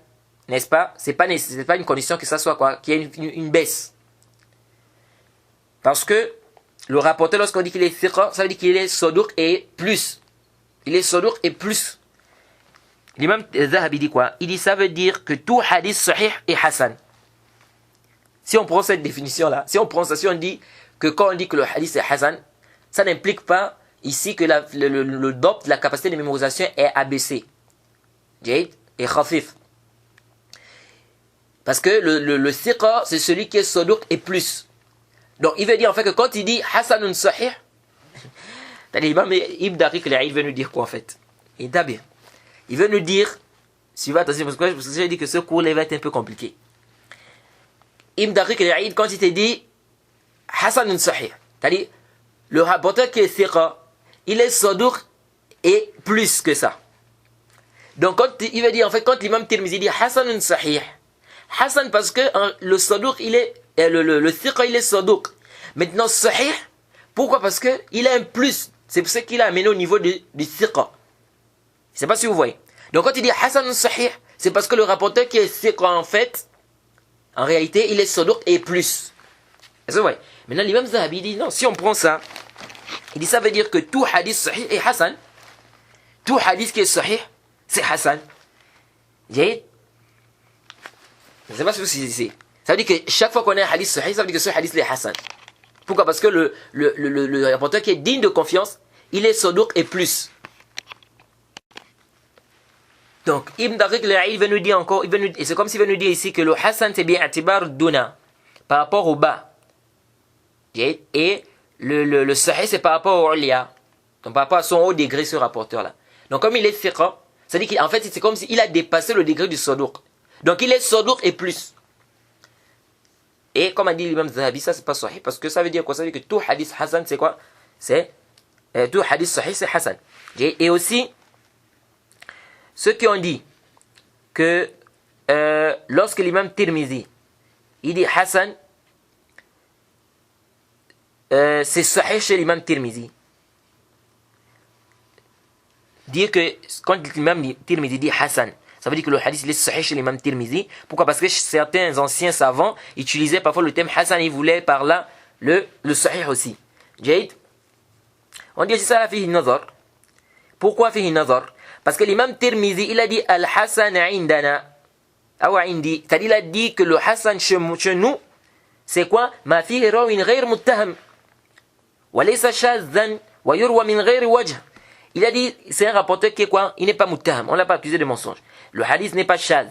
n'est-ce pas, c'est pas une condition que ça soit quoi, qu'il y ait une baisse. Parce que le rapporteur, lorsqu'on dit qu'il est thiqa, ça veut dire qu'il est saduq et plus. Il est saduq et plus. L'imam Zahabi dit quoi? Il dit ça veut dire que tout hadith sahih est Hassan. Si on prend cette définition-là, si on dit que quand on dit que le hadith est Hassan, ça n'implique pas ici que le dopt, la capacité de mémorisation est abaissée. Et khafif. Parce que le thiqa, c'est celui qui est saduq et plus. Donc il veut dire en fait que quand il dit Hassanun sahih, l'imam Ibn Daqiq al-Aid veut nous dire quoi en fait? Et bien. Il veut nous dire, suivez attention, parce que j'ai dit que ce cours-là va être un peu compliqué. Ibn Daqiq al-Aid, quand il te dit Hassanun sahih, c'est-à-dire le rapporteur qui est thiqa, il est saduq et plus que ça. Donc quand il veut dire en fait, quand l'imam Tirmizi dit Hassanun sahih, Hassan parce que le saduq il est le thiqa il est saduq. Maintenant sahih, pourquoi? Parce que il a un plus. C'est pour ça qu'il a amené au niveau du thiqa. Je ne sais pas si vous voyez. Donc quand il dit Hassanun sahih, c'est parce que le rapporteur qui est thiqa en fait, en réalité, il est saduq et plus. Est-ce que vous voyez? Maintenant l'imam Zahabi dit non, si on prend ça, il dit ça veut dire que tout hadith sahih est Hassan. Tout hadith qui est sahih, c'est Hassan. Je ne sais pas si vous saisissez. Ça veut dire que chaque fois qu'on a un hadith sahih, ça veut dire que ce hadith est Hassan. Pourquoi? Parce que le rapporteur qui est digne de confiance, il est saduq et plus. Donc, Ibn Daqiq al-Aid veut nous dire encore, et c'est comme s'il veut nous dire ici que le Hassan c'est bien atibar duna, par rapport au bas. Et le sahih c'est par rapport au ulia, donc par rapport à son haut degré, ce rapporteur-là. Donc comme il est thiqa, ça dit qu'en fait c'est comme s'il a dépassé le degré du saduq. Donc il est saduq et plus. Et comme a dit l'imam Zahabi, ça c'est pas sahih, parce que ça veut dire quoi? Ça veut dire que tout hadith Hassan c'est quoi? C'est tout hadith sahih c'est Hassan. Et aussi, ceux qui ont dit que lorsque l'imam Tirmizi il dit Hassan, c'est sahih chez l'imam Tirmizi. Dire que quand l'imam Tirmizi dit Hassan, ça veut dire que le hadith il est sahih chez l'imam Tirmizi. Pourquoi? Parce que certains anciens savants utilisaient parfois le terme Hassan, ils voulaient par là le sahih aussi. Jade. On dit aussi ça, fihi nazar. Pourquoi fihi nazar? Parce que l'imam Tirmizi, il a dit Al-Hassan indana. C'est-à-dire, il a dit que le Hassan chez nous, c'est quoi? Ma fihi rawin ghayr muttaham. Wa laysa shadhan wa yurwa min ghayr wajh. Il a dit, c'est un rapporteur qui est quoi? Il n'est pas muttaham. On ne l'a pas accusé de mensonge. Le hadith n'est pas shadh.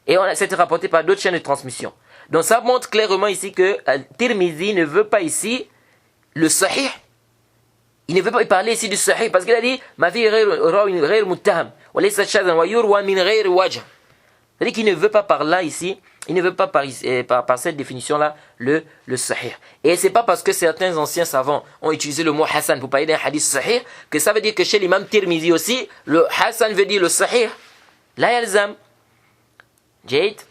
Et c'est rapporté par d'autres chaînes de transmission. Donc ça montre clairement ici que Tirmizi ne veut pas ici le sahih. Il ne veut pas parler ici du sahih parce qu'il a dit ma fi ghayr muttaham wa laysa shadhan wa yurwa min ghayr wajh. C'est-à-dire qu'il ne veut pas par là ici, il ne veut pas par cette définition-là le sahih. Et c'est pas parce que certains anciens savants ont utilisé le mot Hassan pour parler d'un hadith sahih que ça veut dire que chez l'imam Tirmizi aussi, le Hassan veut dire le sahih. La yalzam. Jade.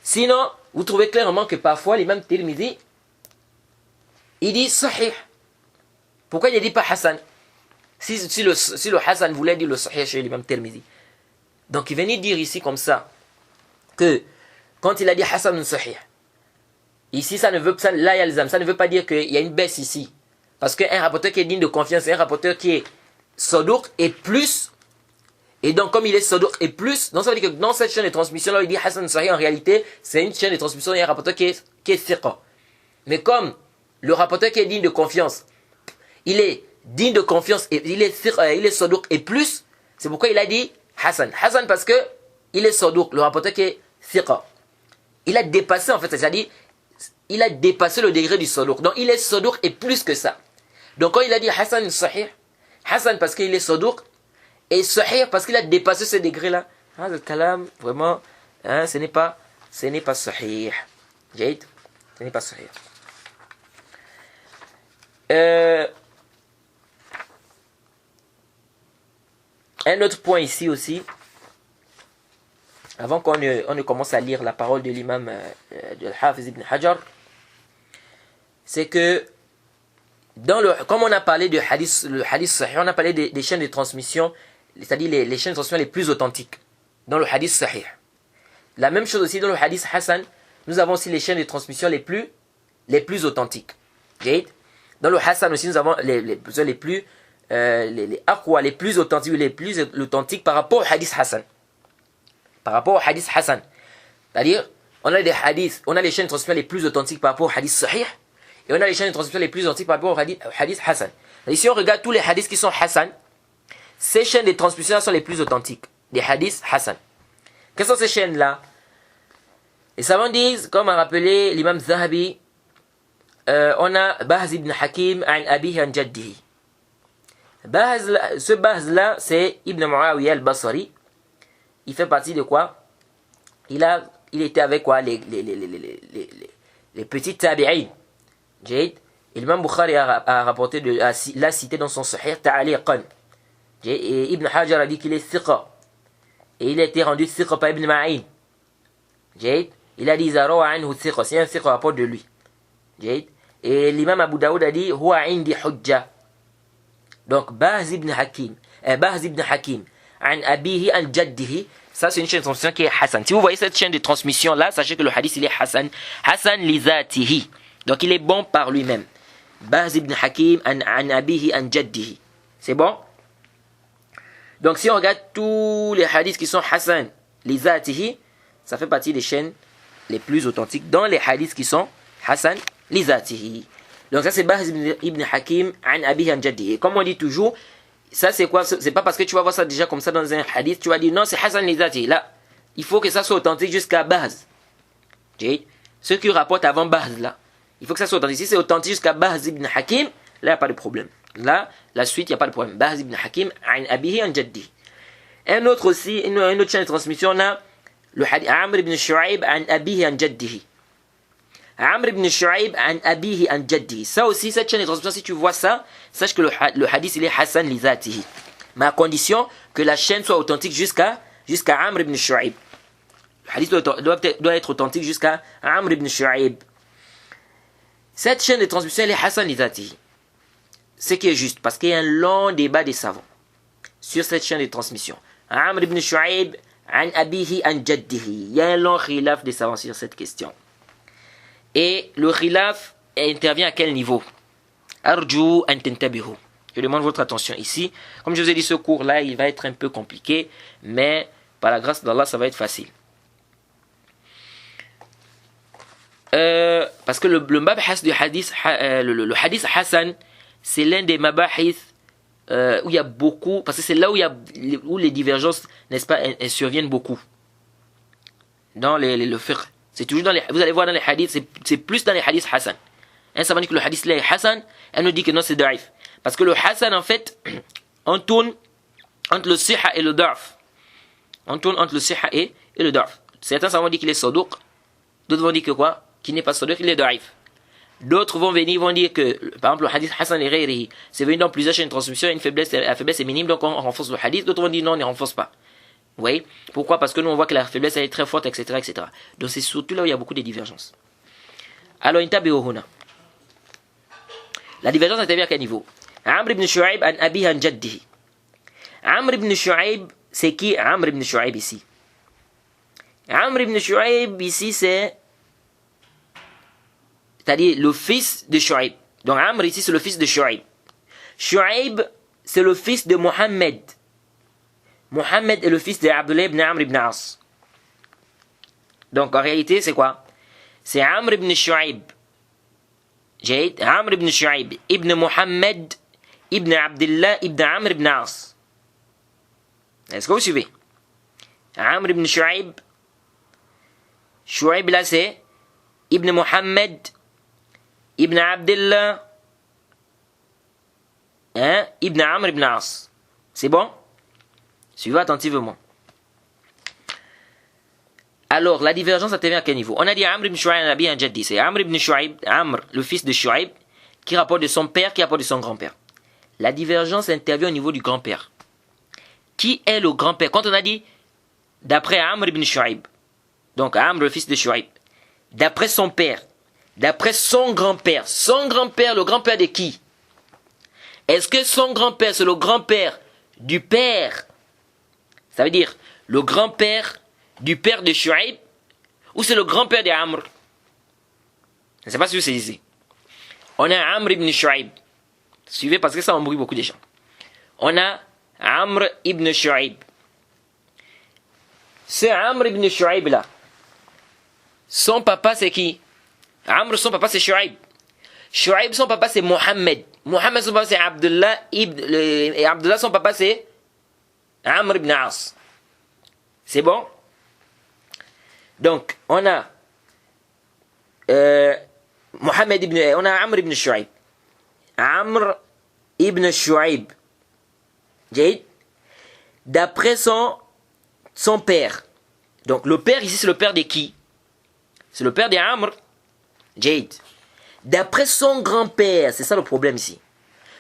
Sinon, vous trouvez clairement que parfois l'imam Tirmizi, il dit sahih. Pourquoi il ne dit pas Hassan? Si le Hassan voulait dire le sahih chez l'imam Tirmizi. Donc il venait dire ici comme ça, que quand il a dit Hassan sahih, ici ça ne veut pas, la yalzam, ça ne veut pas dire qu'il y a une baisse ici. Parce qu'un rapporteur qui est digne de confiance, c'est un rapporteur qui est sadouk et plus. Et donc comme il est sadouk et plus, donc ça veut dire que dans cette chaîne de transmission là, il dit Hassan sahih, en réalité, c'est une chaîne de transmission, il y a un rapporteur qui est thiqa. Mais comme le rapporteur qui est digne de confiance, il est digne de confiance et il est sadouk et plus, c'est pourquoi il a dit Hassan. Hassan parce que il est sadouk, le rapporteur qui est thiqa. Il a dépassé en fait, c'est-à-dire il a dépassé le degré du sadouk. Donc il est sadouk et plus que ça. Donc quand il a dit Hassan sahih, Hassan parce qu'il est sadouk et sahih parce qu'il a dépassé ce degré-là. Le kalam, vraiment, hein, ce n'est pas sahih. Jade, ce n'est pas sahih. Un autre point ici aussi, avant qu'on ne commence à lire la parole de l'imam de Al-Hafiz ibn Hajar, c'est que comme on a parlé de hadith, le hadith sahih, on a parlé des chaînes de transmission, c'est-à-dire les chaînes de transmission les plus authentiques dans le hadith sahih. La même chose aussi dans le hadith Hassan, nous avons aussi les chaînes de transmission les plus authentiques. Dans le Hassan aussi, nous avons les plus aqwa, les plus authentiques, les plus authentiques par rapport au hadith Hassan. Par rapport au hadith Hassan. C'est-à-dire, on a des hadiths, on a les chaînes de transmission les plus authentiques par rapport au hadith sahih, et on a les chaînes de transmission les plus authentiques par rapport au hadith Hassan. Si on regarde tous les hadiths qui sont Hassan, ces chaînes de transmission sont les plus authentiques, des hadiths Hassan. Quelles sont ces chaînes-là? Les savants disent, comme a rappelé l'imam Zahabi, on a Bahz ibn Hakim an abihi an jaddihi. Ce Bahz-là, c'est Ibn Muawiyah al-Basri. Il fait partie de quoi? Il était avec quoi? Les petits tabi'in. Jade. Et l'imam Bukhari a rapporté, l'a cité dans son Sahih ta'aliqan. Et Ibn Hajar a dit qu'il est thiqa. Et il a été rendu thiqa par Ibn Ma'in. Jade. Il a dit Zarawa anhu thiqa. C'est un thiqa rapport de lui. Jade. Et l'imam Abu Daoud a dit Huwa indi hujja. Donc, Bahz ibn Hakim, an abihi an jaddihi, ça c'est une chaîne de transmission qui est Hassan. Si vous voyez cette chaîne de transmission là, sachez que le hadith il est Hassan. Hassan li zatihi. Donc il est bon par lui-même. Bahz ibn Hakim an abihi an jaddihi. C'est bon? Donc si on regarde tous les hadiths qui sont Hassan li zatihi, ça fait partie des chaînes les plus authentiques dans les hadiths qui sont Hassan li zatihi. Donc ça c'est Bahz ibn Hakim an abihi an jaddihi. Et comme on dit toujours, ça c'est quoi? C'est pas parce que tu vas voir ça déjà comme ça dans un hadith, tu vas dire non c'est Hassan li zatihi. Là, il faut que ça soit authentique jusqu'à Bahz. Ceux qui rapportent avant Bahz là, il faut que ça soit authentique. Si c'est authentique jusqu'à Bahz ibn Hakim, là il n'y a pas de problème. Là, la suite il n'y a pas de problème. Bahz ibn Hakim an abihi an jaddihi. Un autre aussi, une autre chaîne de transmission, on a le hadith Amr ibn Shu'aib an abihi an jaddihi. Amr ibn Shu'aib an abihi an jaddihi. Ça aussi, cette chaîne de transmission, si tu vois ça, sache que le hadith il est Hassan li zatihi. Mais à condition que la chaîne soit authentique jusqu'à Amr ibn Shu'aib. Le hadith doit être authentique jusqu'à Amr ibn Shu'aib. Cette chaîne de transmission elle est Hassan li zatihi. Ce qui est juste, parce qu'il y a un long débat des savants sur cette chaîne de transmission. Amr ibn Shu'aib an abihi an jaddihi. Il y a un long khilaf des savants sur cette question. Et le khilaf intervient à quel niveau? Arju an tantabihu. Je demande votre attention ici. Comme je vous ai dit, ce cours-là, il va être un peu compliqué, mais par la grâce d'Allah, ça va être facile. Parce que le mabahis du hadith, le hadith Hassan, c'est l'un des mabahis où il y a beaucoup, parce que c'est là où les divergences, n'est-ce pas, elles surviennent beaucoup. Dans le fiqh. C'est toujours vous allez voir dans les hadiths, c'est plus dans les hadiths Hassan. Un savant dit que le hadith là est Hassan, elle nous dit que non, c'est da'if. Parce que le Hassan, en fait, on tourne entre le siha et le da'f. On tourne entre le siha et le da'f. Certains savants disent qu'il est saduq, d'autres vont dire que quoi? Qu'il n'est pas saduq, il est da'if. D'autres vont dire que, par exemple, le hadith Hassan et Ghayrihi, c'est venu dans plusieurs chaînes de transmission, la faiblesse est minime, donc on renforce le hadith. D'autres vont dire non, on ne renforce pas. Vous voyez? Pourquoi? Parce que nous on voit que la faiblesse elle est très forte, etc., etc. Donc c'est surtout là où il y a beaucoup de divergences. Alors, intabi'uhuna. La divergence intervient à quel niveau? Amr ibn Shu'aib an abihi an jaddihi. Amr ibn Shu'aib, c'est qui Amr ibn Shu'aib ici? Amr ibn Shu'aib ici, c'est-à-dire le fils de Shu'aib. Donc Amr ici, c'est le fils de Shu'aib. Shu'aib, c'est le fils de Mohammed. Mohammed est le fils de Abdullah ibn Amr ibn As. Donc en réalité, c'est quoi? C'est Amr ibn Shu'aib. Amr ibn Shu'aib ibn Mohammed ibn Abdullah ibn Amr ibn As. Est-ce que vous suivez? Amr ibn Shu'aib. Shu'aib là c'est ibn Mohammed ibn Abdullah ibn Amr ibn As. C'est bon? Suivez attentivement. Alors, la divergence intervient à quel niveau? On a dit Amr ibn Shu'aib Nabi an Jaddi. C'est Amr ibn Shu'aib, Amr, le fils de Shu'aib, qui rapporte de son père, qui rapporte de son grand-père. La divergence intervient au niveau du grand-père. Qui est le grand-père? Quand on a dit d'après Amr ibn Shu'aib, donc Amr, le fils de Shu'aib, d'après son père, d'après son grand-père, le grand-père de qui? Est-ce que son grand-père, c'est le grand-père du père? Ça veut dire le grand-père du père de Shu'aib ou c'est le grand-père de Amr? Je ne sais pas si vous saisissez. On a Amr ibn Shu'aib. Suivez parce que ça embrouille beaucoup de gens. On a Amr ibn Shu'aib. Ce Amr ibn Shu'aib là, son papa c'est qui? Amr, son papa c'est Shu'aib. Shu'aib, son papa c'est Mohammed. Mohammed, son papa c'est Abdullah. Et Abdullah, son papa c'est Amr ibn As. C'est bon? Donc, on a on a Amr ibn Shu'aib. Amr ibn Shu'aib. D'après son père. Donc, le père ici, c'est le père de qui? C'est le père de Amr. D'après son grand-père, c'est ça le problème ici.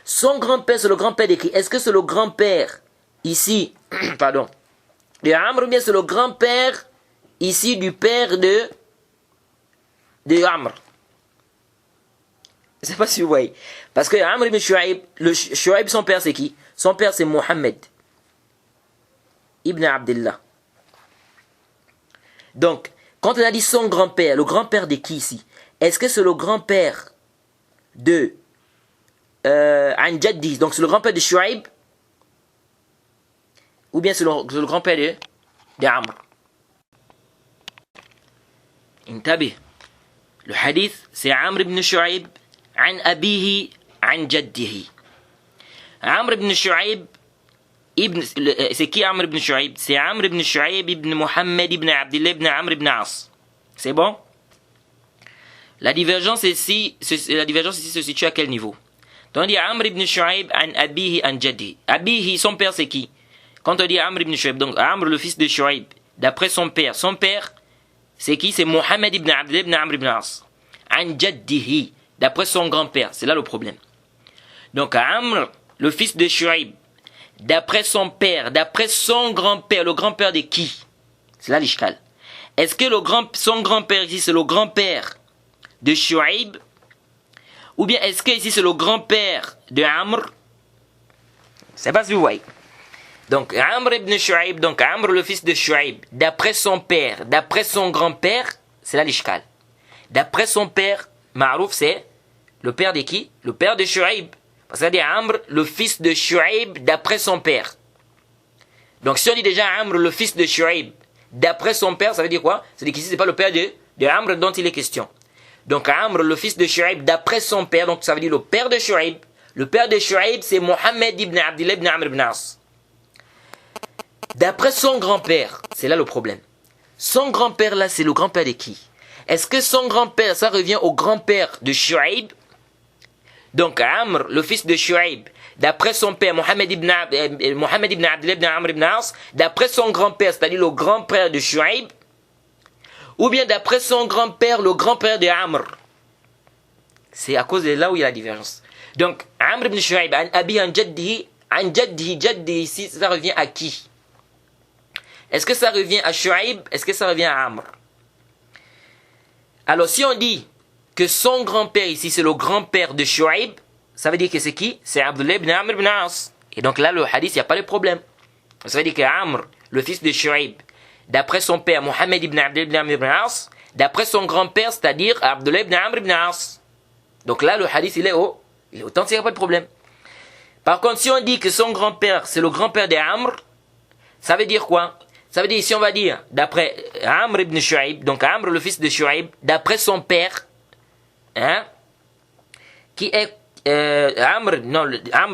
Son grand-père, c'est le grand-père de qui? Est-ce que c'est le grand-père ici, pardon, de Amr ou bien c'est le grand-père ici du père de Amr? Je ne sais pas si vous voyez. Parce que Amr ibn Shu'aib, Shu'aib, son père c'est qui? Son père c'est Mohammed ibn Abdullah. Donc, quand on a dit son grand-père, le grand-père de qui ici? Est-ce que c'est le grand-père de An Jaddi, donc c'est le grand-père de Shu'aib, ou bien c'est le grand-père de Amr? Intabih. Le hadith, c'est Amr ibn Shu'aib an abihi an jaddihi. Amr ibn Shu'aib, c'est qui Amr ibn Shu'aib? C'est Amr ibn Shu'aib ibn Mohammed ibn Abdullah ibn Amr ibn As. C'est bon? La divergence ici se situe à quel niveau? Donc on dit Amr ibn Shu'aib an abihi an jaddihi. Abihi, son père c'est qui? Quand on dit Amr ibn Shu'aib, donc Amr le fils de Shu'aib, d'après son père c'est qui? C'est Mohammed ibn Abdullah ibn Amr ibn As. An jaddihi, d'après son grand-père. C'est là le problème. Donc Amr, le fils de Shu'aib, d'après son père, d'après son grand-père, le grand-père de qui? C'est là l'ishkal. Est-ce que son grand-père ici c'est le grand-père de Shu'aib? Ou bien est-ce que ici c'est le grand-père de Amr? Je ne sais pas si vous voyez. Donc Amr ibn Shu'aib, donc Amr le fils de Shu'aib, d'après son père, d'après son grand-père, c'est là l'ishkal. D'après son père, Ma'rouf c'est Le père de qui? Le père de Shu'aib. Parce que ça dit Amr, le fils de Shu'aib, d'après son père. Donc si on dit déjà Amr, le fils de Shu'aib, d'après son père, ça veut dire quoi? Ça veut dire qu'ici, ce n'est pas le père de Amr dont il est question. Donc Amr, le fils de Shu'aib, d'après son père, donc ça veut dire le père de Shu'aib. Le père de Shu'aib, c'est Mohammed ibn Abdillah ibn Amr ibn As. D'après son grand-père, c'est là le problème. Son grand-père là, c'est le grand-père de qui? Est-ce que son grand-père, ça revient au grand-père de Shu'aib? Donc Amr, le fils de Shu'aib, d'après son père, Mohammed ibn Abdillah ibn Amr ibn As, d'après son grand-père, c'est-à-dire le grand-père de Shu'aib, ou bien d'après son grand-père, le grand-père de Amr. C'est à cause de là où il y a la divergence. Donc, Amr ibn Shu'aib, an abi an jaddihi, ici, ça revient à qui? Est-ce que ça revient à Shu'aib? Est-ce que ça revient à Amr? Alors, si on dit que son grand-père ici, c'est le grand-père de Shu'aib, ça veut dire que c'est qui? C'est Abdullah ibn Amr ibn As. Et donc là, le hadith, il n'y a pas de problème. Ça veut dire que Amr, le fils de Shu'aib, d'après son père, Mohammed ibn Abdullah ibn Amr ibn As, d'après son grand-père, c'est-à-dire Abdullah ibn Amr ibn As. Donc là, le hadith, il est authentique, il n'y a pas de problème. Par contre, si on dit que son grand-père, c'est le grand-père d'Amr, ça veut dire quoi? Ça veut dire, si on va dire, d'après Amr ibn Shu'aib, donc Amr, le fils de Shu'aib, d'après son père, hein, qui est Amr,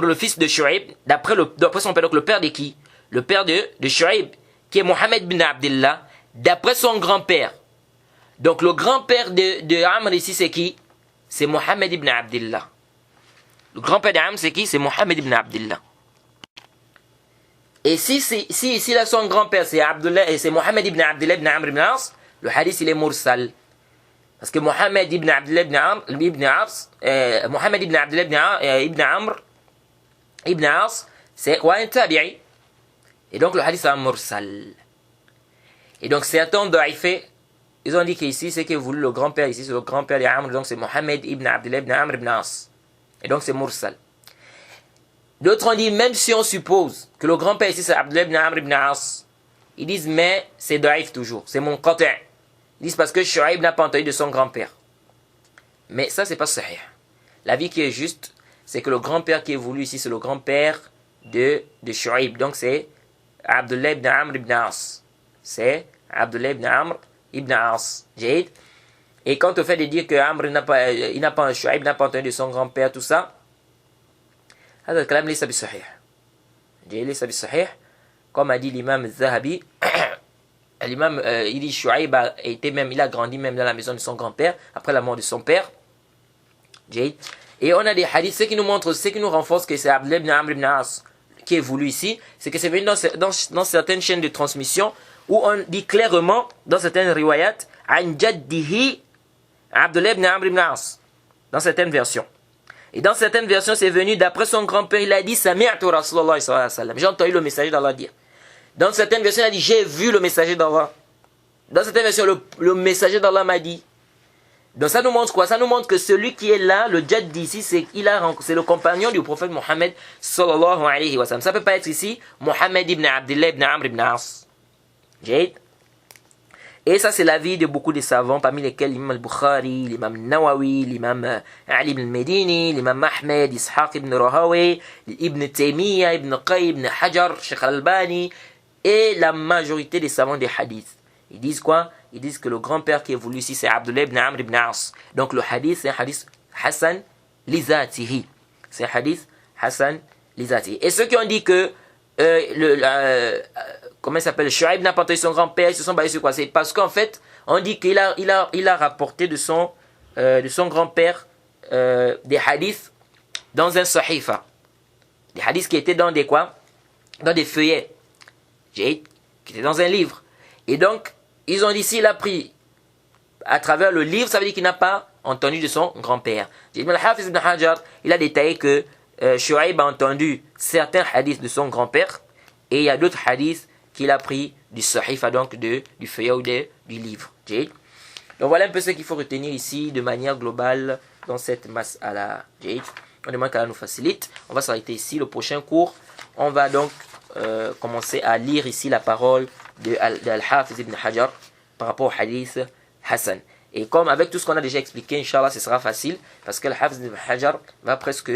le fils de Shu'aib, d'après son père, donc le père de qui? Le père de Shu'aib, qui est Mohammed ibn Abdillah, d'après son grand-père. Donc le grand-père de Amr ici, c'est qui? C'est Mohammed ibn Abdillah. Le grand-père d'Amr, c'est qui? C'est Mohammed ibn Abdillah. Et si ici, là, son grand-père, c'est Abdullah, et c'est Mohammed ibn Abdillah ibn Amr ibn As, le hadith, il est mursal. Parce que Mohammed ibn Abdillah ibn As, Mohammed ibn Abdillah ibn Amr ibn As, c'est quoi? Un tabi'i. Et donc, le hadith, est mursal. Et donc, certains daïfés, ils ont dit qu'ici, c'est que voulu le grand-père, ici, c'est le grand-père d'Amr, donc c'est Mohammed ibn Abdillah ibn Amr ibn As. Et donc, c'est mursal. D'autres ont dit, même si on suppose que le grand-père ici, c'est Abdullah ibn Amr ibn As, ils disent, mais c'est daïf toujours, c'est mon qati'. Ils disent parce que Shu'aib n'a pas entendu de son grand-père. Mais ça, c'est pas sahih. La vie qui est juste, c'est que le grand-père qui est voulu ici, c'est le grand-père de Shu'aib. Donc, c'est Abdullah ibn Amr ibn As. C'est Abdullah ibn Amr ibn As. Jade. Et quant au fait de dire que Amr Shu'aib n'a pas entendu de son grand-père, tout ça, هذا الكلام ليس بصحيح. ليس بصحيح. Comme a dit l'imam Zahabi, l'imam il dit Shu'aib il a grandi même dans la maison de son grand-père après la mort de son père. Et on a des hadiths, ce qui nous montre, ce qui nous renforce que c'est Abdullah ibn Amr ibn As qui est voulu ici, c'est que c'est venu dans certaines chaînes de transmission où on dit clairement dans certaines riwayat an jaddihi Abdullah ibn Amr ibn As, dans certaines versions. Et dans certaines versions, c'est venu d'après son grand-père, il a dit Sami'tu Rasulullah sallallahu alayhi wa sallam. J'ai entendu le messager d'Allah dire. Dans certaines versions, il a dit j'ai vu le messager d'Allah. Dans certaines versions, le messager d'Allah m'a dit. Donc ça nous montre quoi? Ça nous montre que celui qui est là, le djad d'ici, c'est le compagnon du prophète Mohammed sallallahu alayhi wa sallam. Ça ne peut pas être ici Mohammed ibn Abdillah ibn Amr ibn As. Et ça, c'est l'avis de beaucoup de savants, parmi lesquels l'imam al-Bukhari, l'imam Nawawi, l'imam Ali ibn Medini, l'imam Ahmed, Ishaq ibn Rahawi, ibn Taymiyyah, ibn Qayyim, ibn Hajar, Sheikh al-Albani, et la majorité des savants des hadiths. Ils disent quoi? Ils disent que le grand-père qui est voulu ici, c'est Abdullah ibn Amr ibn As. Donc le hadith, c'est un hadith Hassan Lizatihi. C'est un hadith Hassan Lizatihi. Et ceux qui ont dit que comment il s'appelle, Shu'aib n'a pas entendu son grand-père, ils se sont basés sur quoi? C'est parce qu'en fait, on dit qu'il a rapporté de son grand-père des hadiths dans un sahifa. Des hadiths qui étaient dans des quoi? Dans des feuillets. Qui étaient dans un livre. Et donc, ils ont dit, s'il a pris à travers le livre, ça veut dire qu'il n'a pas entendu de son grand-père. Ibn al-Hafiz ibn Hajar, il a détaillé que Shu'aib a entendu certains hadiths de son grand-père, et il y a d'autres hadiths qu'il a pris du sahifa, donc du feuillet ou du livre. Donc voilà un peu ce qu'il faut retenir ici de manière globale dans cette mas'ala. On demande qu'Allah nous facilite. On va s'arrêter ici. Le prochain cours, on va donc commencer à lire ici la parole de Al-Hafiz ibn Hajar par rapport au hadith Hassan. Et comme avec tout ce qu'on a déjà expliqué, Inch'Allah, ce sera facile, parce que le Hafz ibn Hajar va presque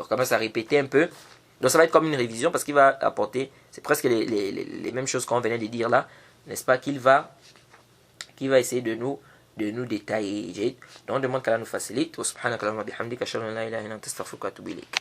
commencer à répéter un peu. Donc ça va être comme une révision, parce qu'il va apporter, c'est presque les mêmes choses qu'on venait de dire là, n'est-ce pas, qu'il va essayer de nous détailler. Donc on demande qu'Allah nous facilite. Wa subhanaka Allahumma bihamdika ashhadu an la ilaha illa anta astaghfiruka wa atubu ilayk.